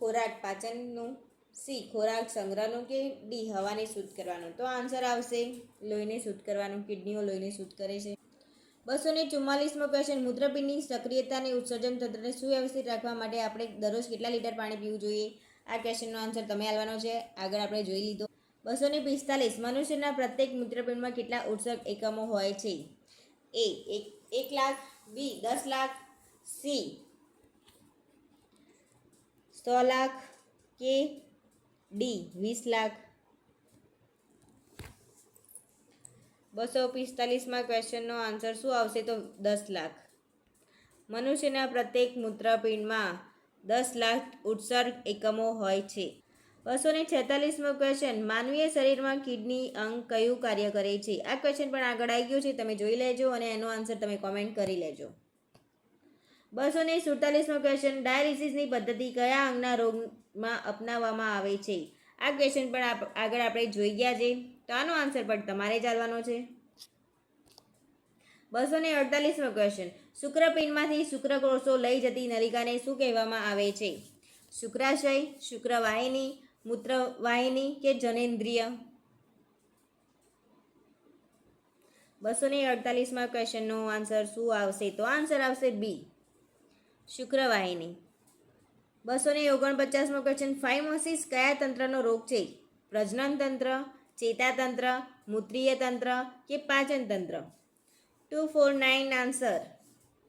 ખોરાક પાચનનું, સી ખોરાક સંગ્રહનું કે ડી હવાને શુદ્ધ કરવાનું? તો આન્સર આવશે લોહીને શુદ્ધ કરવાનું, કિડનીઓ લોહીને શુદ્ધ કરે છે. 244મો ક્વેશ્ચન, મૂત્રપિંડની સક્રિયતા અને ઉત્સર્જન તંત્રને સુવ્યવસ્થિત રાખવા માટે આપણે દરરોજ કેટલા લીટર પાણી પીવું જોઈએ? આ ક્વેશ્ચનનો આન્સર તમે આપવાનો છે, આગળ આપણે જોઈ લીધો. 245, મનુષ્યના પ્રત્યેક મૂત્રપિંડમાં કેટલા ઉત્સર્ગ એકમો હોય છે? એ 1 લાખ, બી 10 લાખ, સી 100 લાખ કે ડી 20 લાખ? 245માં ક્વેશ્ચનનો આન્સર શું આવશે? તો 10 લાખ. મનુષ્યના પ્રત્યેક મૂત્રપિંડમાં 10 લાખ ઉત્સર્ગ એકમો હોય છે. 246મો ક્વેશ્ચન, માનવીય શરીરમાં કિડની અંગ કયું કાર્ય કરે છે? આ ક્વેશ્ચન પણ આગળ આવી ગયું છે, તમે જોઈ લેજો અને એનો આન્સર તમે કોમેન્ટ કરી લેજો. 247મો ક્વેશ્ચન, ડાયાલિસિસની પદ્ધતિ કયા અંગના રોગમાં અપનાવવામાં આવે છે? આ ક્વેશ્ચન પણ આગળ આપણે જોઈ ગયા છે, તો આનો આન્સર પણ તમારે જાણવાનો છે. 248મો ક્વેશ્ચન, શુક્રપિંડમાંથી શુક્રકોષો લઈ જતી નલિકાને શું કહેવામાં આવે છે? શુક્રાશય, શુક્રવાહિની, મૂત્રવાહિની કે જનનેન્દ્રિય? 248માં ક્વેશ્ચનનો આન્સર શું આવશે? તો આન્સર આવશે બી, શુક્રવાહિની. 249મો ક્વેશ્ચન, ફાઇમોસિસ કયા તંત્રનો રોગ છે? પ્રજનન તંત્ર, ચેતાતંત્ર, મૂત્રીય તંત્ર કે પાચન તંત્ર? 249 આન્સર,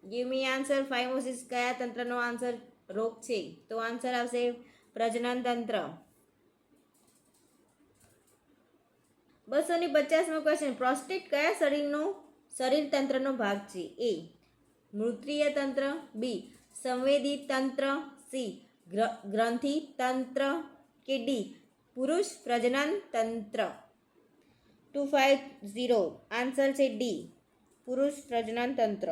ગીવ મી આન્સર. ફાઇમોસિસ કયા તંત્રનો આન્સર રોગ છે? તો આન્સર આવશે પ્રજનન તંત્ર. 250મો ક્વેશ્ચન, પ્રોસ્ટેટ કયા શરીર તંત્રનો ભાગ છે? એ મૂત્રીય તંત્ર, બી સંવેદી તંત્ર, સી ગ્રંથિ તંત્ર કે ડી પુરુષ પ્રજનન તંત્ર? 250 આન્સર છે ડી પુરુષ પ્રજનન તંત્ર.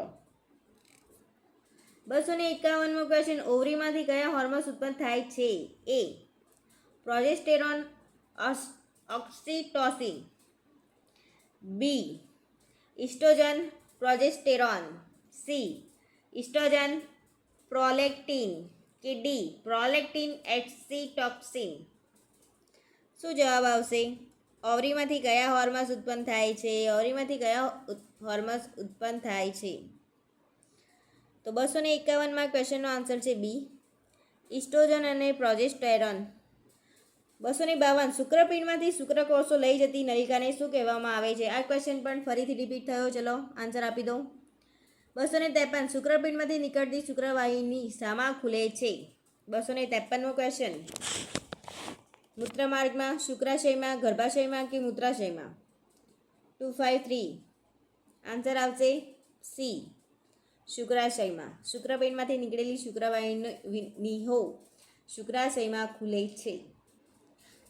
251મો ક્વેશ્ચન, ઓવરીમાંથી કયા હોર્મોન્સ ઉત્પન્ન થાય છે? A progesterone, oxytocin, B estrogen, progesterone, C estrogen, prolactin કે ડી પ્રોલેક્ટિન એક્સિટોક્સિન? શું જવાબ આવશે? ઓવરીમાંથી કયા હોર્મોન્સ ઉત્પન્ન થાય છે? ઓવરીમાંથી કયા હોર્મોન્સ ઉત્પન્ન થાય છે? તો 251માં ક્વેશ્ચનનો આન્સર છે બી ઇસ્ટ્રોજન અને પ્રોજેસ્ટેરોન. 252 શુક્રપિંડમાંથી શુક્રકોષો લઈ જતી નલિકાને શું કહેવામાં આવે છે? આ ક્વેશ્ચન પણ ફરીથી રિપીટ થયો. ચલો આન્સર આપી દો. 253 શુક્રપિંડમાંથી નીકળતી શુક્રવાહિની શામાં ખુલે છે? 253મો ક્વેશ્ચન, મૂત્રમાર્ગમાં, શુક્રાશયમાં, ગર્ભાશયમાં કે મૂત્રાશયમાં? 253 આન્સર આવશે સી શુક્રાશયમાં. શુક્રપિંડમાંથી નીકળેલી શુક્રવાહિનીઓ શુક્રાશયમાં ખુલે છે.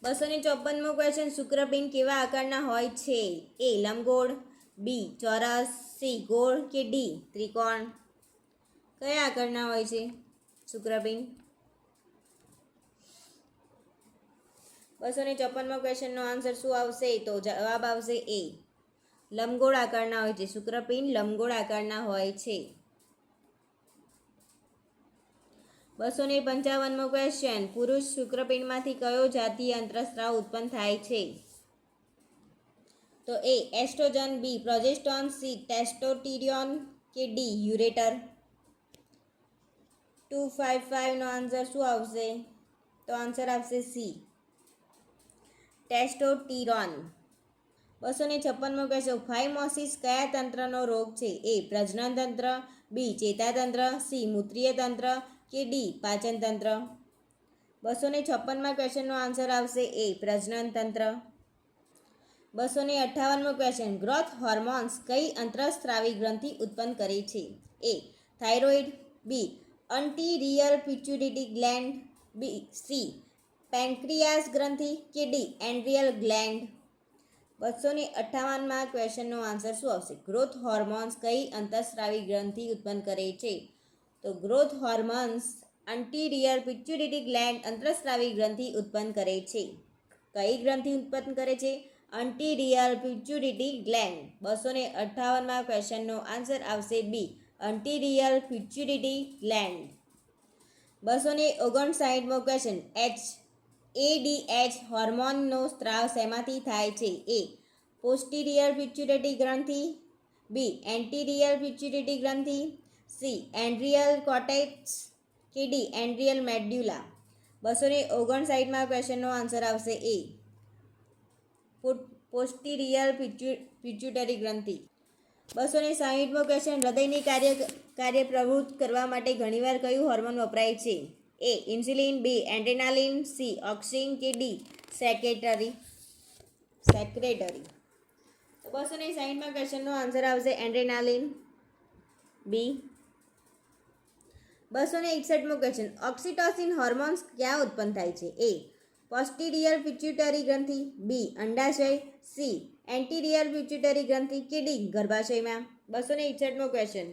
254મો ક્વેશ્ચન, શુક્રપિંડ કેવા આકારના હોય છે? એ લંબગોળ, બી ચોરસ, સી ગોળ કે ડી ત્રિકોણ? કયા આકારના હોય છે શુક્રપિંડ? 254મો ક્વેશ્ચનનો આન્સર શું આવશે? તો જવાબ આવશે એ લંબગોળ આકારના હોય છે. શુક્રપિંડ લંબગોળ આકારના હોય છે. 255મો ક્વેશ્ચન, પુરુષ શુક્રપિંડમાંથી કયો જાતીય અંતઃસ્રાવ ઉત્પન્ન થાય છે? તો એ એસ્ટ્રોજન, બી પ્રોજેસ્ટોન, સી ટેસ્ટોસ્ટેરોન કે ડી યુરેટર? 255નો આન્સર શું આવશે? તો આન્સર આવશે સી ટેસ્ટોસ્ટેરોન. 256મો ક્વેશ્ચન, ફાઇમોસિસ કયા તંત્રનો રોગ છે? એ પ્રજનન તંત્ર, બી ચેતાતંત્ર, સી મૂત્રીય તંત્ર કે ડી પાચન તંત્ર? 256મા ક્વેશ્ચનનો આન્સર આવશે એ પ્રજનન તંત્ર. 258મો ક્વેશ્ચન, ગ્રોથ હોર્મોન્સ કઈ અંતઃસ્રાવી ગ્રંથિ ઉત્પન્ન કરે છે? એ થાઇરોઇડ, બી એન્ટીરિયર પિટ્યુટરી ગ્લેન્ડ, બી સી પેન્ક્રિયાસ ગ્રંથિ કે ડી એડ્રિનલ ગ્લેન્ડ? 258મા ક્વેશ્ચનનો આન્સર શું આવશે? ગ્રોથ હોર્મોન્સ કઈ અંતઃસ્રાવી ગ્રંથિ ઉત્પન્ન કરે છે? તો ગ્રોથ હોર્મોન્સ એન્ટીરિયર પિટ્યુટરી ગ્લેન્ડ અંતઃસ્રાવી ગ્રંથિ ઉત્પન્ન કરે છે. કઈ ગ્રંથિ ઉત્પન્ન કરે છે? એન્ટીરિયર પિટ્યુટરી ગ્લેન્ડ. 258મા ક્વેશ્ચનનો આન્સર આવશે બી એન્ટીરિયર પિટ્યુટરી ગ્લેન્ડ. 259મો ક્વેશ્ચન, એડીએચ હોર્મોનનો સ્ત્રાવ શેમાંથી થાય છે? એ પોસ્ટીરિયર પિટ્યુટરી ગ્રંથિ, બી એન્ટીરિયર પિટ્યુટરી ગ્રંથિ, સી એડ્રિનલ કોર્ટેક્સ કે ડી એડ્રિનલ મેડ્યુલા? 259મા ક્વેશ્ચનનો આન્સર આવશે એ પોસ્ટીરિયર પિટ્યુટરી ગ્રંથિ. 260મો ક્વેશ્ચન, હૃદયની કાર્ય પ્રવૃત્ત કરવા માટે ઘણીવાર કયું હોર્મોન વપરાય છે? એ ઇન્સ્યુલિન, બી એડ્રેનાલિન, સી ઓક્સિન કે ડી સેક્રેટરી? 260મા ક્વેશ્ચનનો આન્સર આવશે એડ્રેનાલિન, બી. 261મો ક્વેશ્ચન, ઓક્સિટોસિન હોર્મોન્સ ક્યાં ઉત્પન્ન થાય છે? એ પોસ્ટીરિયર પિટ્યુટરી ગ્રંથિ, બી અંડાશય, સી એન્ટીરિયર પિટ્યુટરી ગ્રંથિ કે ડી ગર્ભાશયમાં? 261મો ક્વેશ્ચન,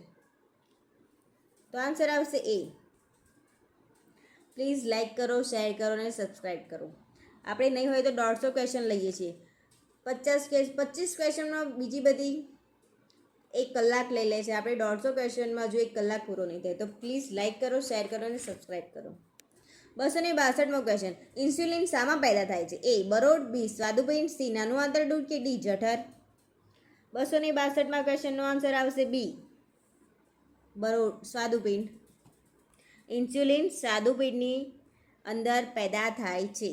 તો આન્સર આવશે એ. પ્લીઝ લાઇક કરો, શેર કરો અને સબસ્ક્રાઈબ કરો. આપણે નહીં હોય તો 150 ક્વેશ્ચન લઈએ છીએ. 25 ક્વેશ્ચનમાં બીજી બધી 1 કલાક લઈ લે છે. આપણે 150 ક્વેશ્ચનમાં જો 1 કલાક પૂરો નહીં થાય. તો પ્લીઝ લાઇક કરો, શેર કરો અને સબસ્ક્રાઈબ કરો. 262મો ક્વેશ્ચન, ઇન્સ્યુલિન શામાં પેદા થાય છે? એ બરોડ, બી સ્વાદુપિંડ, સી નાનું આંતરડું કે ડી જઠર? 262મા ક્વેશ્ચનનો આન્સર આવશે બી બરોડ, સ્વાદુપિંડ. ઇન્સ્યુલિન સ્વાદુપિંડની અંદર પેદા થાય છે.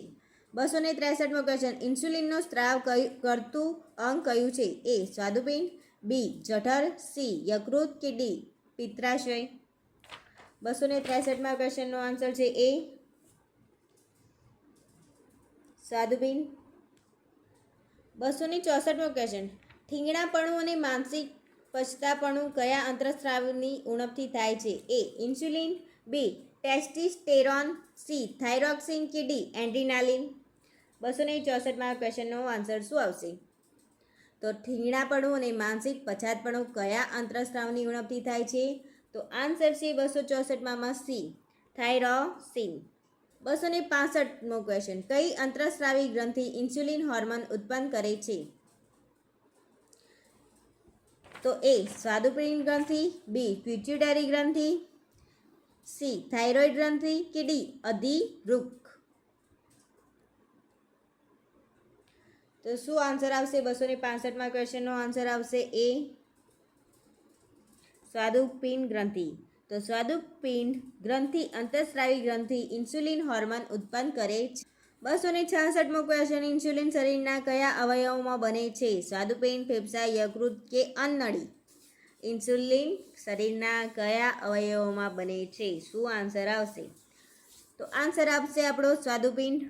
263મો ક્વેશ્ચન, ઇન્સ્યુલિનનો સ્ત્રાવ કરતું અંગ કયું છે? એ સ્વાદુપિંડ, બી જઠર, સી યકૃત કે ડી પિત્તાશય? 263મા ક્વેશ્ચનનો આન્સર છે એ સ્વાદુપિંડ. 264મો ક્વેશ્ચન, ઠીંગણાપણું અને માનસિક પછતાપણું કયા અંતઃસ્રાવની ઉણપથી થાય છે? એ ઇન્સ્યુલિન, બી ટેસ્ટોસ્ટેરોન, સી થાઇરોક્સિન કે ડી એડ્રીનાલિન? 264મા ક્વેશ્ચનનો આન્સર શું આવશે? તો ઠીંગણાપણું અને માનસિક પછાતપણું કયા અંતઃસ્રાવની ઉણપથી થાય છે? તો આન્સર છે 264માં સી થાઇરોસિન. 265મો ક્વેશ્ચન, કઈ અંતરસ્રાવી ગ્રંથિ ઇન્સ્યુલિન હોર્મોન ઉત્પન્ન કરે છે? તો એ સ્વાદુપિંડ ગ્રંથિ, બી પિટ્યુટરી ગ્રંથિ, સી થાઇરોઇડ ગ્રંથિ કે ડી અધિવૃક્ક. તો શું આન્સર આવશે 265માં ક્વેશ્ચનનો આન્સર આવશે એ સ્વાદુપિંડ ગ્રંથિ. તો સ્વાદુપિંડ ગ્રંથિ અંતઃસ્રાવી ગ્રંથિ ઇન્સ્યુલિન હોર્મોન ઉત્પન્ન કરે છે. 266મો ક્વેશ્ચન, ઇન્સ્યુલિન શરીરના કયા અવયવોમાં બને છે? સ્વાદુપિંડ, ફેફસા, યકૃત કે અન્નનળી? ઇન્સ્યુલિન શરીરના કયા અવયવોમાં બને છે? શું આન્સર આવશે? તો આન્સર આપશે આપણો સ્વાદુપિંડ.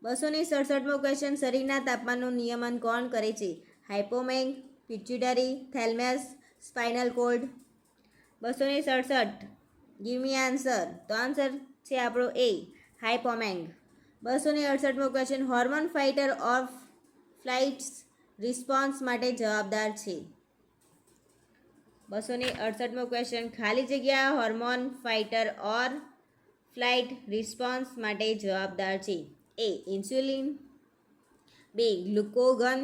267મો ક્વેશ્ચન, શરીરના તાપમાનનું નિયમન કોણ કરે છે? હાઇપોમેગ, pituitary, thalamus, spinal cord? 267, give me answer. તો આન્સર છે આપણો એ હાઇપોમેગ. 268મો question, hormone fighter of flights response માટે જવાબદાર છે? 268મો ક્વેશ્ચન, ખાલી જગ્યા hormone fighter or flight response માટે જવાબદાર છે? એ ઇન્સ્યુલિન, બી ગ્લુકોગન,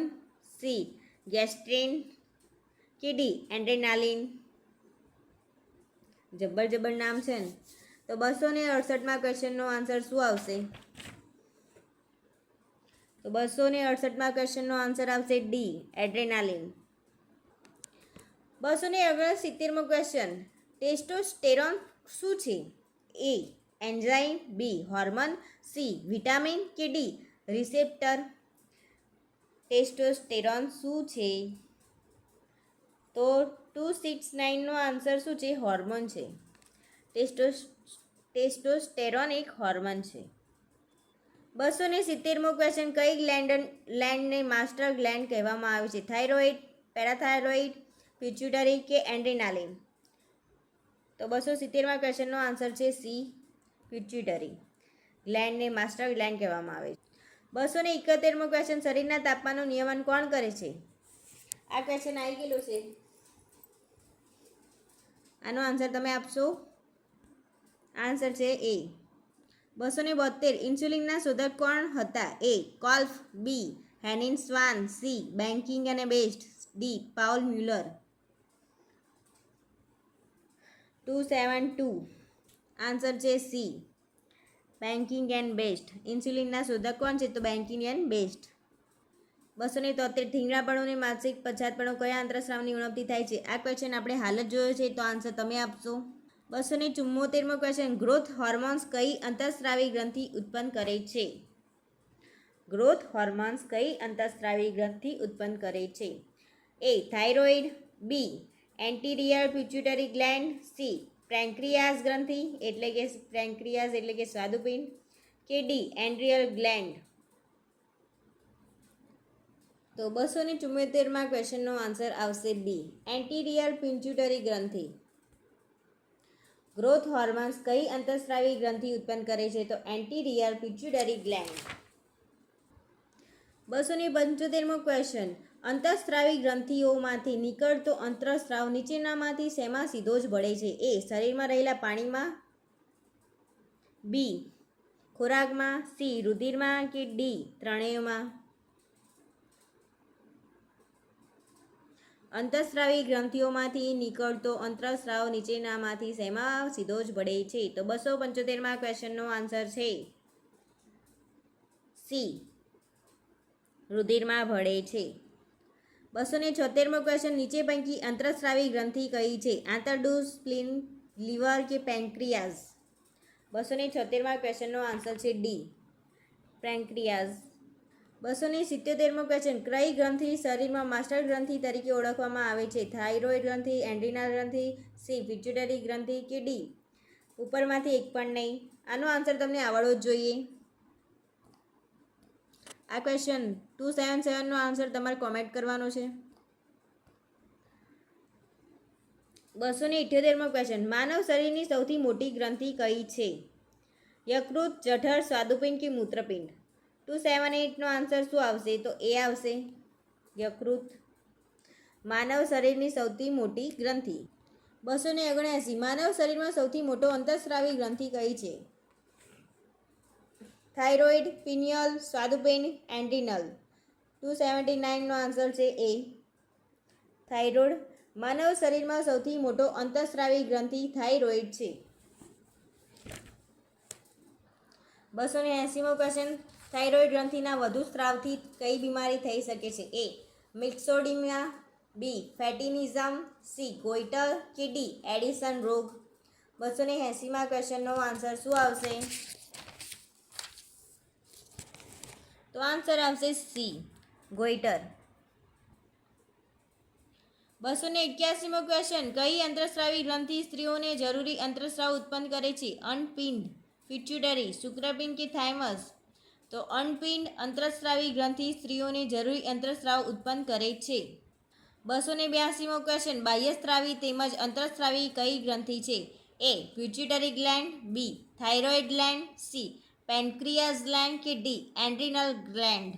સી ગેસ્ટ્રિન કે ડી એડ્રેનાલિન? જબર નામ છે ને. તો 268માં ક્વેશ્ચનનો આન્સર શું આવશે? તો 268માં ક્વેશ્ચનનો આન્સર આવશે ડી એડ્રેનાલિન. 269મો ક્વેશ્ચન, ટેસ્ટોસ્ટેરોન શું છે? એ એન્ઝાઇમ, બી હોર્મોન, સી વિટામિન કે ડી રિસેપ્ટર? ટેસ્ટોસ્ટેરોન શું છે? તો 269નો આન્સર શું છે? હોર્મોન છે. ટેસ્ટોસ્ટેરોન એક હોર્મોન છે. 270મો ક્વેશ્ચન, કઈ ગ્લેન્ડને માસ્ટર ગ્લેન્ડ કહેવામાં આવે છે? થાઇરોઇડ, પેરાથાઇરોઇડ, પિટ્યુટરી કે એડ્રેનાલિન? તો 270મા ક્વેશ્ચનનો આન્સર છે સી પિટ્યુટરી ગ્લેન્ડને માસ્ટર ગ્લેન્ડ કહેવામાં આવે છે. 271મો ક્વેશ્ચન, શરીરના તાપમાનનું નિયમન કોણ કરે છે? આ ક્વેશ્ચન આવી ગયેલું છે. આનો આન્સર તમે આપશો. આન્સર છે એ. 272, ઇન્સ્યુલિનના શોધક કોણ હતા? એ કોલ્ફ, બી હેનિન સ્વાન, સી બેન્કિંગ અને બેસ્ટ, ડી પાઉલ મ્યુલર? 272 આન્સર છે સી બેન્કિંગ એન્ડ બેસ્ટ. ઇન્સ્યુલિનના શોધક કોણ છે? તો બેન્કિંગ એન્ડ બેસ્ટ. 273, ઢીંગરાપણું માનસિક પછાતપણું કયા અંતરસ્રાવની ઉણપથી થાય છે? આ ક્વેશ્ચન આપણે હાલ જ જોયો છે, તો આન્સર તમે આપશો. 274મો ક્વેશ્ચન, ગ્રોથ હોર્મોન્સ કઈ અંતઃસ્રાવી ગ્રંથિ ઉત્પન્ન કરે છે? ગ્રોથ હોર્મોન્સ કઈ અંતઃસ્રાવી ગ્રંથિ ઉત્પન્ન કરે છે? એ થાઇરોઇડ, બી એન્ટીરિયર પિટ્યુટરી ગ્લેન્ડ, સી પેન્ક્રિયાસ ગ્રંથિ એટલે કે સ્વાદુપિંડ કે ડી એન્ડ્રિયલ ગ્લેન્ડ? તો 274માં ક્વેશ્ચનનો આન્સર આવશે બી એન્ટીરિયર પિટ્યુટરી ગ્રંથિ. ગ્રોથ હોર્મોન્સ કઈ અંતઃસ્રાવી ગ્રંથિ ઉત્પન્ન કરે છે? તો એન્ટીરિયર પિટ્યુટરી ગ્લેન્ડ. 275મો ક્વેશ્ચન, અંતઃસ્રાવી ગ્રંથિઓમાંથી નીકળતો અંતઃસ્રાવ નીચેનામાંથી શેમાં સીધો જ ભળે છે? એ શરીરમાં રહેલા પાણીમાં, બી ખોરાકમાં, સી રુધિરમાં કે ડી ત્રણેયમાં? અંતઃસ્રાવી ગ્રંથિઓમાંથી નીકળતો અંતઃસ્રાવ નીચેનામાંથી શેમાં સીધો જ ભળે છે? તો 275માં ક્વેશ્ચનનો આન્સર છે સી રુધિરમાં ભળે છે. 276મો ક્વેશ્ચન, નીચે પૈકી અંતઃસ્રાવી ગ્રંથિ કઈ છે? આંતરડું, સ્પ્લીન, લીવર કે પેન્ક્રિયાઝ? 276માં ક્વેશ્ચનનો આન્સર છે ડી પેન્ક્રિયાઝ. 277મો ક્વેશ્ચન, કઈ ગ્રંથિ શરીરમાં માસ્ટર ગ્રંથિ તરીકે ઓળખવામાં આવે છે? થાઇરોઇડ ગ્રંથિ, એડ્રિનલ ગ્રંથિ, સી પિટ્યુટરી ગ્રંથિ કે ડી ઉપરમાંથી એક પણ નહીં? આનો આન્સર તમને આવડવો જ જોઈએ. આ ક્વેશ્ચન 277નો આન્સર તમારે કોમેન્ટ કરવાનો છે. 278મો ક્વેશ્ચન, માનવ શરીરની સૌથી મોટી ગ્રંથિ કઈ છે? યકૃત, જઠર, સ્વાદુપિંડ કે મૂત્રપિંડ? 278નો આન્સર શું આવશે? તો એ આવશે યકૃત. માનવ શરીરની સૌથી મોટી ગ્રંથિ. 279 માનવ શરીરમાં સૌથી મોટો અંતઃસ્રાવી ગ્રંથિ કઈ છે? Thyroid, pineal, સ્વાદુપિંડ, એન્ટ્રીનલ. 279નો આન્સર છે એ થાઇરોઇડ. માનવ શરીરમાં સૌથી મોટો અંતઃસ્રાવી ગ્રંથિ થાઇરોઇડ છે. 280મો ક્વેશ્ચન. થાઇરોઇડ ગ્રંથિના વધુ સ્ત્રાવથી કઈ બીમારી થઈ શકે છે? એ મિક્સોડિમિયા, બી ફેટિનિઝમ, સી ગોઈટર કે ડી એડિશન રોગ. 280મા ક્વેશ્ચનનો આન્સર શું આવશે? તો આન્સર આવશે સી ગોઈટર. 281મો ક્વેશ્ચન. કઈ અંતઃસ્રાવી ગ્રંથિ સ્ત્રીઓને જરૂરી અંતઃસ્રાવ ઉત્પન્ન કરે છે? અનપિંડ, પિટ્યુટરી, શુક્રપિંડ કે થાઇમસ? તો અનપિંડ અંતઃસ્રાવી ગ્રંથિ સ્ત્રીઓને જરૂરી અંતઃસ્રાવ ઉત્પન્ન કરે છે. 282મો ક્વેશ્ચન. બાહ્યસ્ત્રાવી તેમજ અંતઃસ્રાવી કઈ ગ્રંથિ છે? એ પિટ્યુટરી ગ્લેન્ડ, બી થાઇરોઇડ ગ્લેન્ડ, સી પેનક્રિયાસ ગ્લેન્ડ કે ડી એન્ટ્રીનલ ગ્લેન્ડ.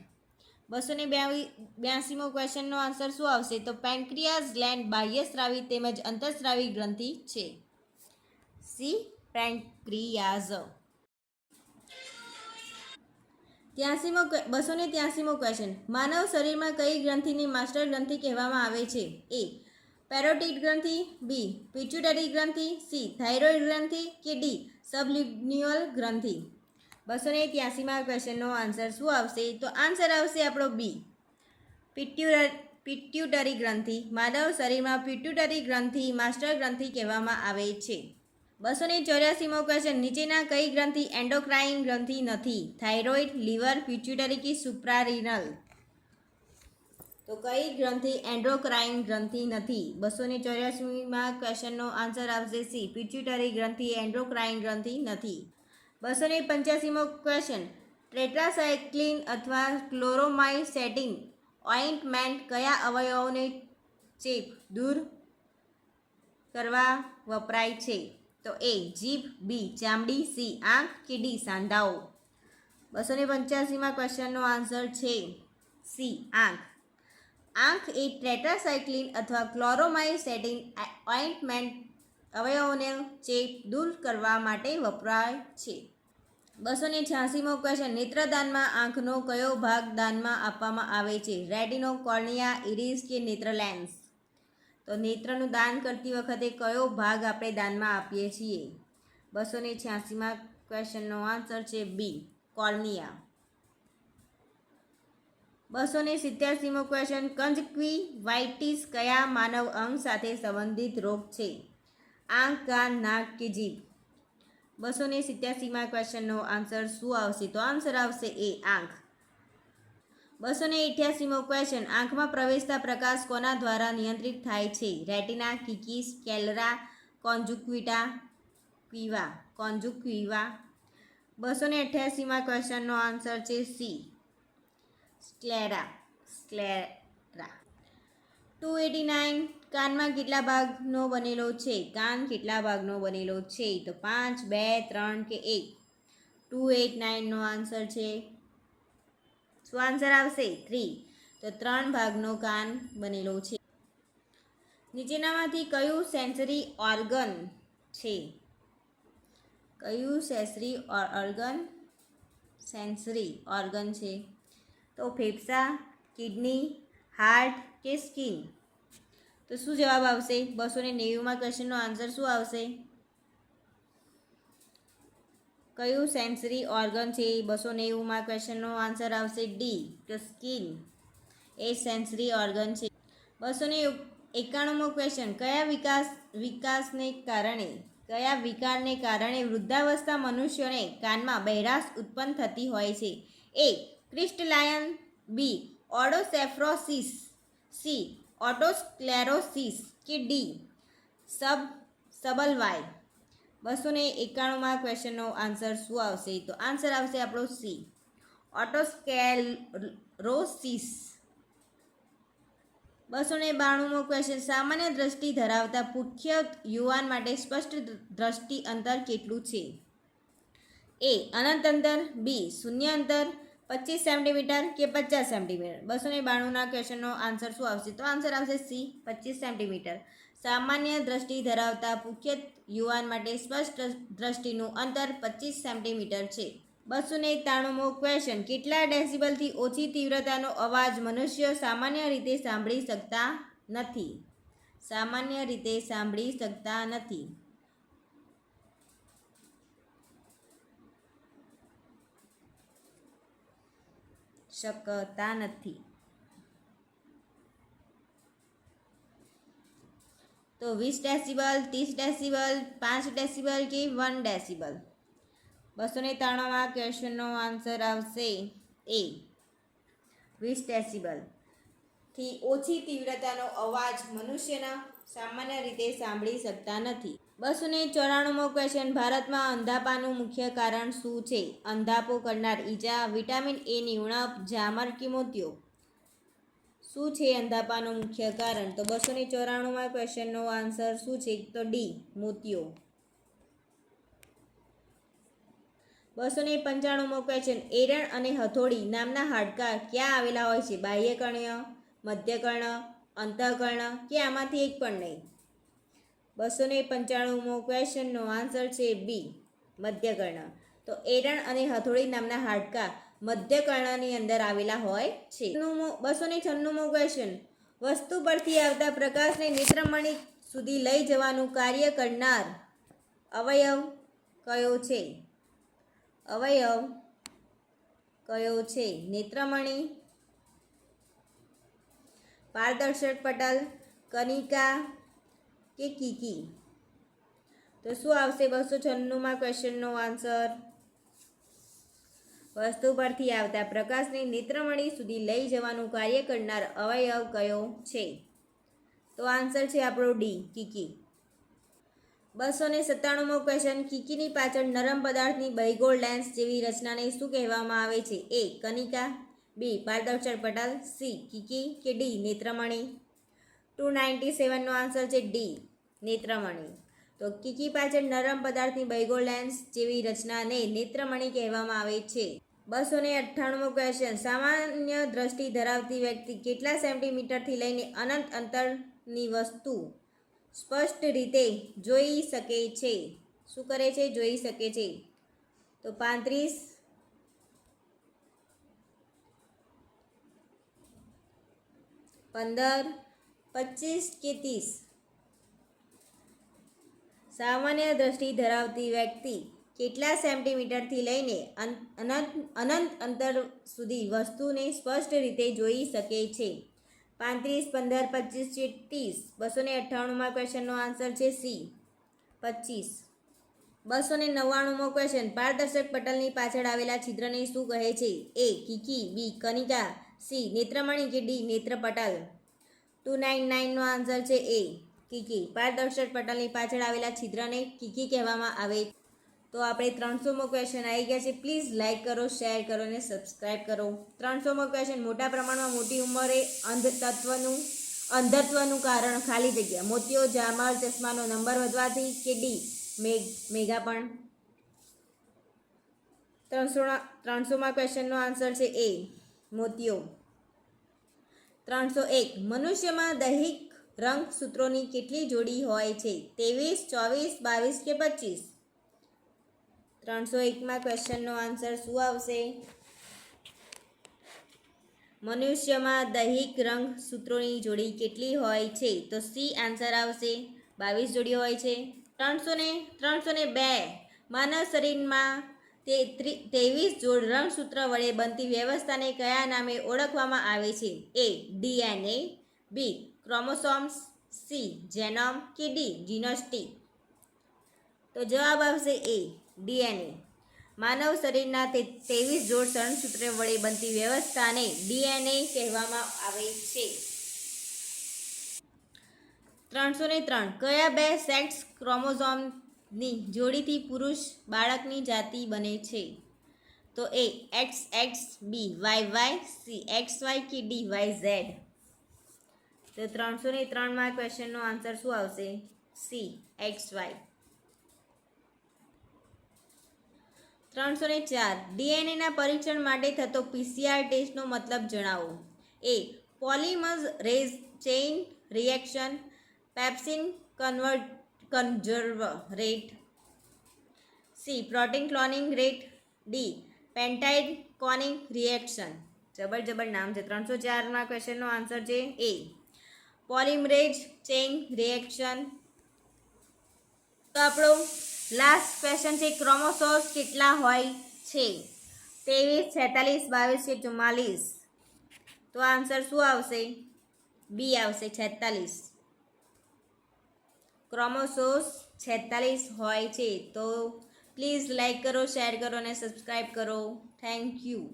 282મો ક્વેશ્ચનનો આન્સર શું આવશે? તો પેનક્રિયાસ ગ્લેન્ડ બાહ્યસ્ત્રાવી તેમજ અંતઃસ્રાવી ગ્રંથિ છે. સી પેનક્રિયાઝ. 283મો ક્વેશ્ચન. માનવ શરીરમાં કઈ ગ્રંથિને માસ્ટર ગ્રંથિ કહેવામાં આવે છે? એ પેરોટિડ ગ્રંથિ, બી પિટ્યુટરી ગ્રંથિ, સી થાઇરોઇડ ગ્રંથિ કે ડી સબલિન્ગ્યુઅલ ગ્રંથિ. 283મા ક્વેશ્ચનનો આન્સર શું આવશે? તો આન્સર આવશે આપણો બી પિટ્યુટરી ગ્રંથિ. માનવ શરીરમાં પિટ્યુટરી ગ્રંથિ માસ્ટર ગ્રંથિ કહેવામાં આવે છે. 284મો ક્વેશ્ચન. નીચેના કઈ ગ્રંથિ એન્ડોક્રાઇન ગ્રંથિ નથી? થાઇરોઇડ, લીવર, પિટ્યુટરી કે સુપ્રારિનલ? તો કઈ ગ્રંથિ એન્ડોક્રાઇન ગ્રંથિ નથી? 284મા ક્વેશ્ચનનો આન્સર આવશે સી પિટ્યુટરી ગ્રંથિ એન્ડોક્રાઇન ગ્રંથિ નથી. 285મો ક્વેશ્ચન. ટેટ્રાસાયક્લિન અથવા ક્લોરોમાઇસેટિન ઓઇન્ટમેન્ટ કયા અવયવોને ચેપ દૂર કરવા વપરાય છે? તો એ જીભ, બી ચામડી, સી આંખ કે ડી સાંધાઓ. 285મા ક્વેશ્ચનનો આન્સર છે સી આંખ. આંખ એ ટેટ્રાસાયક્લિન અથવા ક્લોરોમાઇસેટિન ઓઇન્ટમેન્ટ અવયવોને ચેપ દૂર કરવા માટે વપરાય છે. 286મો ક્વેશ્ચન. નેત્રદાનમાં આંખનો કયો ભાગ દાનમાં આપવામાં આવે છે? રેટિનો, કોર્નિયા, ઇરિસ કે નેત્ર લેન્સ? તો નેત્રનું દાન કરતી વખતે કયો ભાગ આપણે દાનમાં આપીએ છીએ? 286મા ક્વેશ્ચનનો આન્સર છે બી કોર્નિયા. 287મો ક્વેશ્ચન. કંજક્ટિવાઇટિસ કયા માનવ અંગ સાથે સંબંધિત રોગ છે? આંખ, કાન, નાક કે જીભ? 287મા ક્વેશ્ચનનો આન્સર શું આવશે? તો આન્સર આવશે એ આંખ. 288મો ક્વેશ્ચન. આંખમાં પ્રવેશતા પ્રકાશ કોના દ્વારા નિયંત્રિત થાય છે? રેટિના, કિકિસ, સ્ક્લેરા, કોન્જુક્ટિવા. 288મા ક્વેશ્ચનનો આન્સર છે સી સ્ક્લેરા. 289. કાનમાં કેટલા ભાગનો બનેલો છે? કાન કેટલા ભાગનો બનેલો છે? તો 5, 2, 3 કે 1? 289નો આન્સર છે. શું આન્સર આવશે? 3. તો 3 ભાગનો કાન બનેલો છે. નીચેનામાંથી કયું સેન્સરી ઓર્ગન છે? કયું સેન્સરી ઓર્ગન છે? તો ફેફસા, કિડની, હાર્ટ કે સ્કિન? તો શું જવાબ આવશે? 290મા ક્વેશ્ચનનો આન્સર શું આવશે? કયું સેન્સરી ઓર્ગન છે? 290મા ક્વેશ્ચનનો આન્સર આવશે ડી તો સ્કિન એ સેન્સરી ઓર્ગન છે. 291મો ક્વેશ્ચન. કયા વિકારને કારણે વૃદ્ધાવસ્થા મનુષ્યોને કાનમાં બહેરાશ ઉત્પન્ન થતી હોય છે? એ ક્રિસ્ટલાયન, બી ઓડોસેફ્રોસિસ, સી ઓટોસ્ક્લેરોસિસ કે ડી સબલવાય? 291મા ક્વેશ્ચનનો આન્સર શું આવશે? તો આન્સર આવશે આપણો સી ઓટોસ્ક્લેરોસિસ. 292મો ક્વેશ્ચન. સામાન્ય દ્રષ્ટિ ધરાવતા પુખ્ય યુવાન માટે સ્પષ્ટ દ્રષ્ટિ અંતર કેટલું છે? એ અનંત અંતર, બી શૂન્ય અંતર, 25 સેન્ટીમીટર કે 50 સેન્ટીમીટર? 292ના ક્વેશ્ચનનો આન્સર શું આવશે? તો આન્સર આવશે સી 25 સેન્ટીમીટર. સામાન્ય દ્રષ્ટિ ધરાવતા પુખ્ત યુવાન માટે સ્પષ્ટ દ્રષ્ટિનું અંતર 25 સેન્ટીમીટર છે. 293મો ક્વેશ્ચન. કેટલા ડેસિબલથી ઓછી તીવ્રતાનો અવાજ મનુષ્યો સામાન્ય રીતે સાંભળી શકતા નથી? સામાન્ય રીતે સાંભળી શકતા નથી. શકતા નથી. તો 20 ડેસિબલ, 30 ડેસિબલ, 5 ડેસિબલ કે 1 ડેસિબલ? 293માં ક્વેશ્ચનનો આન્સર આવશે એ 20 ડેસિબલથી ઓછી તીવ્રતાનો અવાજ મનુષ્યના સામાન્ય રીતે સાંભળી શકતા નથી. 294મો ક્વેશ્ચન. ભારતમાં અંધાપાનું મુખ્ય કારણ શું છે? અંધાપો કરનાર ઈજા, વિટામિન એની ઉણપ, ઝામર કે મોતિયો? શું છે અંધાપાનું મુખ્ય કારણ? તો 294માં ક્વેશ્ચનનો આન્સર શું છે? તો ડી, મોતિયો. 295મો ક્વેશ્ચન. એરણ અને હથોડી નામના હાડકાં ક્યાં આવેલા હોય છે? બાહ્યકર્ણ્ય, મધ્યકર્ણ, અંતઃકર્ણ કે આમાંથી એક પણ નહીં? 295મો ક્વેશ્ચનનો આન્સર છે બી, મધ્યકર્ણ. તો એરણ અને હથોડી નામના હાડકાં મધ્યકર્ણની અંદર આવેલા હોય છે. 296મો ક્વેશ્ચન. વસ્તુ પરથી આવતા પ્રકાશને નેત્રમણિ સુધી લઈ જવાનું કાર્ય કરનાર અવયવ કયો છે? અવયવ કયો છે? નેત્રમણિ, પારદર્શક પટલ, કનિકા કે કીકી? તો શું આવશે 296માં ક્વેશ્ચનનો આન્સર? વસ્તુ પરથી આવતા પ્રકાશને નેત્રમણિ સુધી લઈ જવાનું કાર્ય કરનાર અવયવ કયો છે? તો આન્સર છે આપણો ડી, કીકી. 297મો ક્વેશ્ચન. કીકીની પાછળ નરમ પદાર્થની બહિગોળ લેન્સ જેવી રચનાને શું કહેવામાં આવે છે? એ કનિકા, બી પારદર્શક પટલ, સી કીકી કે ડી નેત્રમણિ? 297નો આન્સર છે ડી, નેત્રમણિ. તો કીકી પાછળ નરમ પદાર્થની બહિગોળ લેન્સ જેવી રચનાને નેત્રમણિ કહેવામાં આવે છે. 298મો ક્વેશ્ચન. સામાન્ય દ્રષ્ટિ ધરાવતી વ્યક્તિ કેટલા સેન્ટીમીટરથી લઈને અનંત અંતરની વસ્તુ સ્પષ્ટ રીતે જોઈ શકે છે? શું કરે છે? જોઈ શકે છે. તો 35, 15, 25 કે 30? સામાન્ય દ્રષ્ટિ ધરાવતી વ્યક્તિ કેટલા સેન્ટીમીટરથી લઈને અનંત અંતર સુધી વસ્તુને સ્પષ્ટ રીતે જોઈ શકે છે? 35, 15, 25 કે 30? 298માં ક્વેશ્ચનનો આન્સર છે સી, 25. 299મો ક્વેશ્ચન. પારદર્શક પટલની પાછળ આવેલા છિદ્રને શું કહે છે? એ કીકી, બી કનિકા, સી નેત્રમણિ કે ડી નેત્રપટલ? 299નો આન્સર છે એ કીકી. પારદર્શક પટલની પાછળ આવેલા છિદ્રને કીકી કહેવામાં આવે. તો આપણે 300મો ક્વેશ્ચન આવી ગયા છે. પ્લીઝ લાઇક કરો, શેર કરો અને સબસ્ક્રાઈબ કરો. 300મો ક્વેશ્ચન. મોટા પ્રમાણમાં મોટી ઉંમરે અંધત્વનું કારણ ખાલી જગ્યા. મોતિયો, ઝામર, ચશ્માનો નંબર વધવાથી કે ડી મેઘાપણ? 300માં ક્વેશ્ચનનો આન્સર છે એ મોતિયો. 301. મનુષ્યમાં દૈહિક રંગસૂત્રોની કેટલી જોડી હોય છે? 23, 24, 22 કે 25? 301માં ક્વેશ્ચનનો આન્સર શું આવશે? મનુષ્યમાં દૈહિક રંગસૂત્રોની જોડી કેટલી હોય છે? તો સી આન્સર આવશે, 22 જોડી હોય છે. 302. માનવ શરીરમાં 23 જોડ રંગસૂત્ર વડે બનતી વ્યવસ્થાને કયા નામે ઓળખવામાં આવે છે? એ ડીએનએ, બી ક્રોમોસોમ્સ, સી જેનોમ કે ડી જીનોસ્ટિક? તો જવાબ આવશે એ ડીએનએ. માનવ શરીરના 23 જોડ રંગસૂત્ર વડે બનતી વ્યવસ્થાને ડીએનએ કહેવામાં આવે છે. 303. કયા બે સેક્સ ક્રોમોઝોમની જોડીથી પુરુષ બાળકની જાતિ બને છે? તો એ XX, બી YY, સી XY કે ડી YZ? તો 303માં ક્વેશ્ચનનો આન્સર શું આવશે? C XY. 304. ડીએનએના પરીક્ષણ માટે થતો PCR ટેસ્ટનો મતલબ જણાવો. A polymerase chain reaction, pepsin conserve rate, C protein cloning rate, D peptide cloning reaction. જબર નામ છે. 304 ક્વેશ્ચનનો આન્સર છે એ પોલિમરેઝ ચેઇન રિએક્શન. તો આપણો લાસ્ટ ક્વેશ્ચન છે ક્રોમોસોમ્સ કેટલા હોય છે? 23, 46, 22 કે 44? તો આન્સર શું આવશે? બી આવશે, 46. ક્રોમોસોમ્સ 46 હોય છે. તો પ્લીઝ લાઈક કરો, શેર કરો અને સબસ્ક્રાઈબ કરો. Thank you.